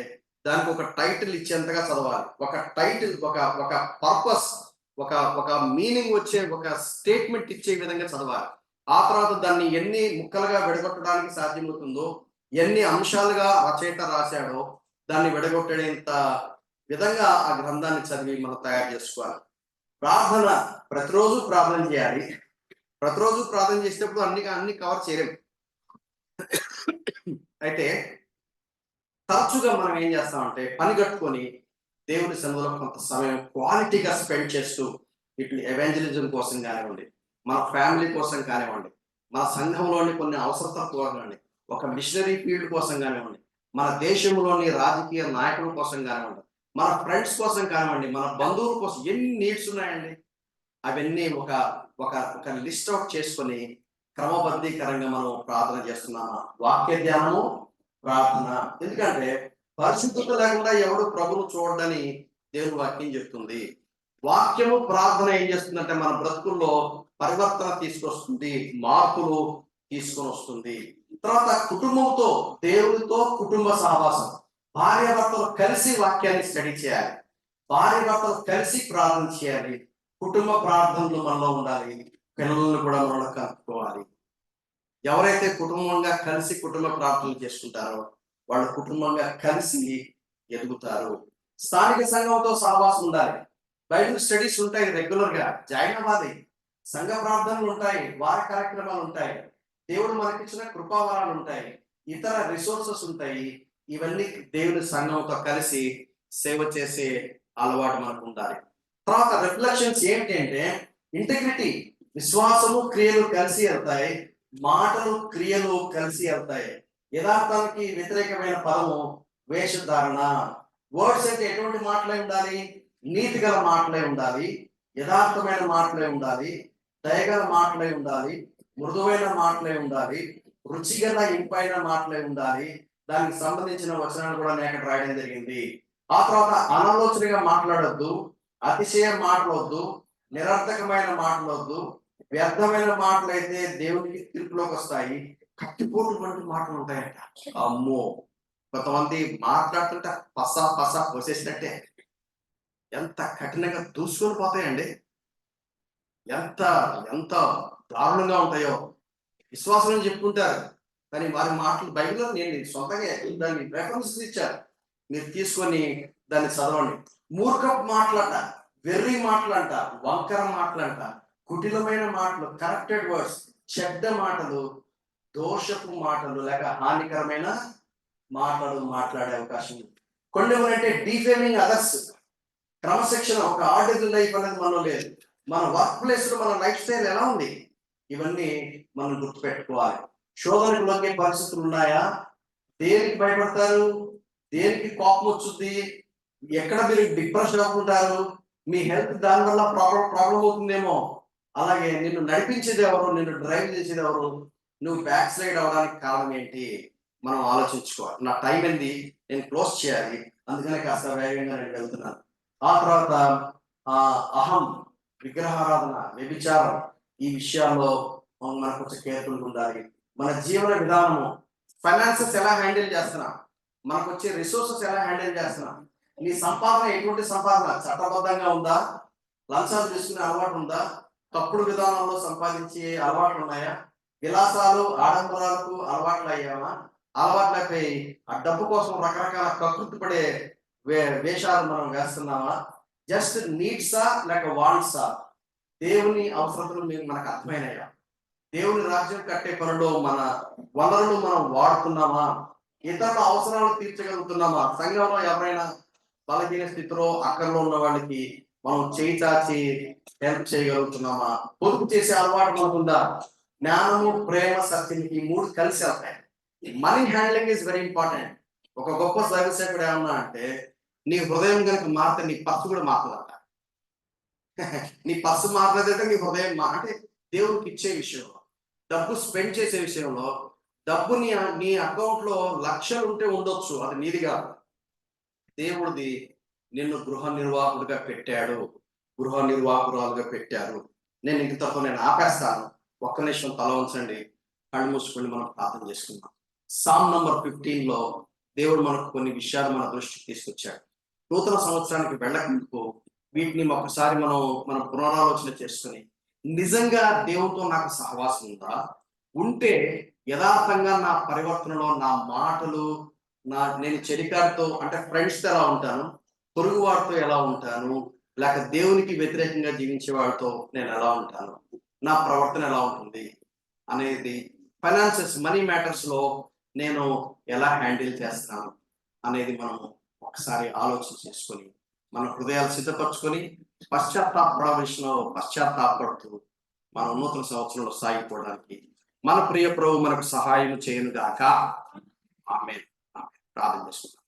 దానికి ఒక టైటిల్ ఇచ్చేంతగా చదవాలి. ఒక టైటిల్, ఒక ఒక పర్పస్, ఒక ఒక మీనింగ్ వచ్చే ఒక స్టేట్మెంట్ ఇచ్చే విధంగా చదవాలి. ఆ తర్వాత దాన్ని ఎన్ని ముక్కలుగా విడగొట్టడానికి సాధ్యమవుతుందో, ఎన్ని అంశాలుగా రచయిత రాశాడో దాన్ని విడగొట్టేంత విధంగా ఆ గ్రంథాన్ని చదివి మనం తయారు చేసుకోవాలి. ప్రార్థన, ప్రతిరోజు ప్రార్థన చేయాలి. ప్రతిరోజు ప్రార్థన చేసేటప్పుడు అన్ని కవర్ చేయలేము. అయితే తరచుగా మనం ఏం చేస్తామంటే పని కట్టుకొని దేవుని సన్నిధిలో కొంత సమయం క్వాలిటీగా స్పెండ్ చేస్తూ, ఇటు ఎవాంజలిజం కోసం కానివ్వండి, మన ఫ్యామిలీ కోసం కానివ్వండి, మన సంఘంలోని కొన్ని అవసరతల కానివ్వండి, ఒక మిషనరీ ఫీల్డ్ కోసం కానివ్వండి, మన దేశంలోని రాజకీయ నాయకుల కోసం కానివ్వండి, మన ఫ్రెండ్స్ కోసం కానివ్వండి, మన బంధువుల కోసం ఎన్ని నీడ్స్ ఉన్నాయండి. అవన్నీ ఒక ఒక ఒక లిస్ట్ అవుట్ చేసుకొని క్రమబద్ధీకరంగా మనం ప్రార్థన చేస్తున్నామా. వాక్య ధ్యానము, ప్రార్థన. ఎందుకంటే పరిశుద్ధత లేకుండా ఎవడు ప్రభును చూడని దేవుని వాక్యం చెప్తుంది. వాక్యము, ప్రార్థన ఏం చేస్తుందంటే మన బ్రతుకుల్లో పరివర్తన తీసుకొస్తుంది, మార్పులు తీసుకొని వస్తుంది. తర్వాత కుటుంబంతో, దేవునితో కుటుంబ సహవాసం. భార్య భర్తలు కలిసి వాక్యాన్ని స్టడీ చేయాలి, భార్య భర్తలు కలిసి ప్రార్థన చేయాలి, కుటుంబ ప్రార్థనలు మనలో ఉండాలి, పిల్లలను కూడా మనలో కలుపుకోవాలి. ఎవరైతే కుటుంబంగా కలిసి కుటుంబ ప్రార్థనలు చేసుకుంటారో వాళ్ళు కుటుంబంగా కలిసి ఎదుగుతారు. స్థానిక సంఘంతో సహవాసం ఉండాలి. బైబిల్ స్టడీస్ ఉంటాయి రెగ్యులర్ గా, జాయిన్ అవ్వాలి. సంఘ ప్రార్థనలు ఉంటాయి, వార కార్యక్రమాలు ఉంటాయి, దేవుడు మనకిచ్చిన కృపావరాలు ఉంటాయి, ఇతర రిసోర్సెస్ ఉంటాయి. ఇవన్నీ దేవుని సంఘంతో కలిసి సేవ చేసే అలవాటు మనకు ఉండాలి. తర్వాత రిఫ్లెక్షన్స్ ఏంటి అంటే ఇంటెగ్రిటీ, విశ్వాసము క్రియలు కలిసి వెళ్తాయి, మాటలు క్రియలు కలిసి వెళ్తాయి. యథార్థానికి వ్యతిరేకమైన పదము వేషధారణ. వర్డ్స్ అంటే ఎటువంటి మాటలే ఉండాలి, నీతి గల మాటలే ఉండాలి, యథార్థమైన మాటలే ఉండాలి, దయగల మాటలే ఉండాలి, మృదువైన మాటలే ఉండాలి, రుచిగల ఇంపైన మాటలే ఉండాలి. దానికి సంబంధించిన వచనాలు కూడా నేను ఇక్కడ రాయడం జరిగింది. ఆ తర్వాత అనాలోచనగా మాట్లాడొద్దు, అతిశయం మాట్లాడొద్దు, నిరర్థకమైన మాట్లాడొద్దు, వ్యర్థమైన మాటలు అయితే దేవునికి తీర్పులోకి వస్తాయి, కట్టిపోటు వంటి మాటలు ఉంటాయంట. అమ్మో, కొంతమంది మాట్లాడుతుంటే పసా పసా పోసేసినట్టే ఎంత కఠినంగా దూసుకొని పోతాయండి, ఎంత ఎంత దారుణంగా ఉంటాయో. విశ్వాసం చెప్పుకుంటారు కానీ వారి మాటలు బైబిల్లో నేను సొంతంగా దాన్ని రెఫరెన్సెస్ ఇచ్చారు, మీరు తీసుకొని దాన్ని చదవండి. మూర్ఖపు మాటలంట, వెర్రి మాటలంట, వంకర మాటలంట, కుటిలమైన మాటలు, కరెక్టెడ్ వర్డ్స్, చెడ్డ మాటలు, దోషపు మాటలు లేక హానికరమైన మాటలు మాట్లాడే అవకాశం ఉంది. కొన్ని ఏమంటే డిఫేమింగ్ అదర్స్. క్రమశిక్షణ, ఒక ఆర్డర్ లైఫ్ అనేది మనలో లేదు. మన వర్క్ ప్లేస్ లో మన లైఫ్ స్టైల్ ఎలా ఉంది, ఇవన్నీ మనం గుర్తుపెట్టుకోవాలి. శోధనకు లొంగే పరిస్థితులు ఉన్నాయా, దేనికి భయపడతారు, దేనికి కోపం వచ్చుద్ది, ఎక్కడ మీరు డిప్రెషన్ అవుతుంటారు, మీ హెల్త్ దానివల్ల ప్రాబ్లం అవుతుందేమో. అలాగే నిన్ను నడిపించేది ఎవరు, నిన్ను డ్రైవ్ చేసేది ఎవరు, నువ్వు బ్యాక్ స్లైడ్ అవడానికి కారణం ఏంటి, మనం ఆలోచించుకోవాలి. నా టైం ఏంది, నేను క్లోజ్ చేయాలి, అందుకనే కాస్త వేగంగా నేను వెళ్తున్నాను. ఆ తర్వాత అహం, విగ్రహారాధన, వ్యభిచారం, ఈ విషయాల్లో మనకు కొంచెం కేర్ఫుల్గా ఉండాలి. మన జీవన విధానము, ఫైనాన్సెస్ ఎలా హ్యాండిల్ చేస్తున్నాం, మనకు వచ్చే రిసోర్సెస్ ఎలా హ్యాండిల్ చేస్తున్నాం, నీ సంపాదన ఎటువంటి సంపాదన, చట్టబద్ధంగా ఉందా, లంచాలు తీసుకునే అలవాటు ఉందా, తప్పుడు విధానంలో సంపాదించే అలవాట్లు ఉన్నాయా, విలాసాలు ఆడంబరాలకు అలవాట్లు అయ్యామా, అలవాట్లపై ఆ డబ్బు కోసం రకరకాల కకృతి పడే వేషాలు మనం వేస్తున్నామా, జస్ట్ నీడ్సా లేక వాంట్సా, దేవుని అవసరతలు మనకు అర్థమైనయా, దేవుని రాజ్యం కట్టే పనిలో మన వనరులు మనం వాడుతున్నామా, ఇతరుల అవసరాలు తీర్చగలుగుతున్నామా, సంఘంలో ఎవరైనా బలహీన స్థితిలో అక్కర్లో ఉన్న వాళ్ళకి మనం చేయి చాచి హెల్ప్ చేయగలుగుతున్నామా, పొదుపు చేసే అలవాటు మనకుందా, జ్ఞానము, ప్రేమ, సత్యం, ఈ మూడు కలిసి వెళ్తాయి. Money handling is very important. ఒక గొప్ప సర్వీసేకుడు ఏమన్నా అంటే, నీ హృదయం కనుక మారితే నీ పర్సు కూడా మారుతుందంట. నీ పర్సు మారలేదంటే నీ హృదయం అంటే దేవునికి ఇచ్చే విషయంలో, డబ్బు స్పెండ్ చేసే విషయంలో, డబ్బు నీ అకౌంట్ లో లక్షలు ఉంటే ఉండొచ్చు, అది నీది కాదు, దేవుడిది. నిన్ను గృహ నిర్వాహకుడిగా పెట్టాడు, గృహ నిర్వాహకురాలుగా పెట్టారు. నేను ఇంతతో నేను ఆపేస్తాను. ఒక్క నిమిషం తల ఉంచండి, కళ్ళు మూసుకొని మనం ప్రార్థన చేసుకుందాం. సామ్ నంబర్ 15 లో దేవుడు మనకు కొన్ని విషయాలు మన దృష్టికి తీసుకొచ్చాడు. నూతన సంవత్సరానికి వెళ్ళకముందుకు వీటిని ఒకసారి మనం పునరాలోచన చేసుకుని, నిజంగా దేవుడితో నాకు సహవాసం ఉందా, ఉంటే యథార్థంగా నా పరివర్తనలో నా మాటలు, నేను చెలికాడితో అంటే ఫ్రెండ్స్తో ఎలా ఉంటాను, పొరుగు వాడితో ఎలా ఉంటాను, లేక దేవునికి వ్యతిరేకంగా జీవించే వాడితో నేను ఎలా ఉంటాను, నా ప్రవర్తన ఎలా ఉంటుంది అనేది, ఫైనాన్సెస్, మనీ మ్యాటర్స్ లో నేను ఎలా హ్యాండిల్ చేస్తాను అనేది మనం ఒకసారి ఆలోచన చేసుకొని, మన హృదయాలు సిద్ధపరచుకొని, పశ్చాత్తాపడుతూ మన నూతన సంవత్సరంలో సాగిపోవడానికి మన ప్రియ ప్రభు మనకు సహాయం చేయను గాక. ఆమేన్. ప్రార్థన చేసుకుందాం.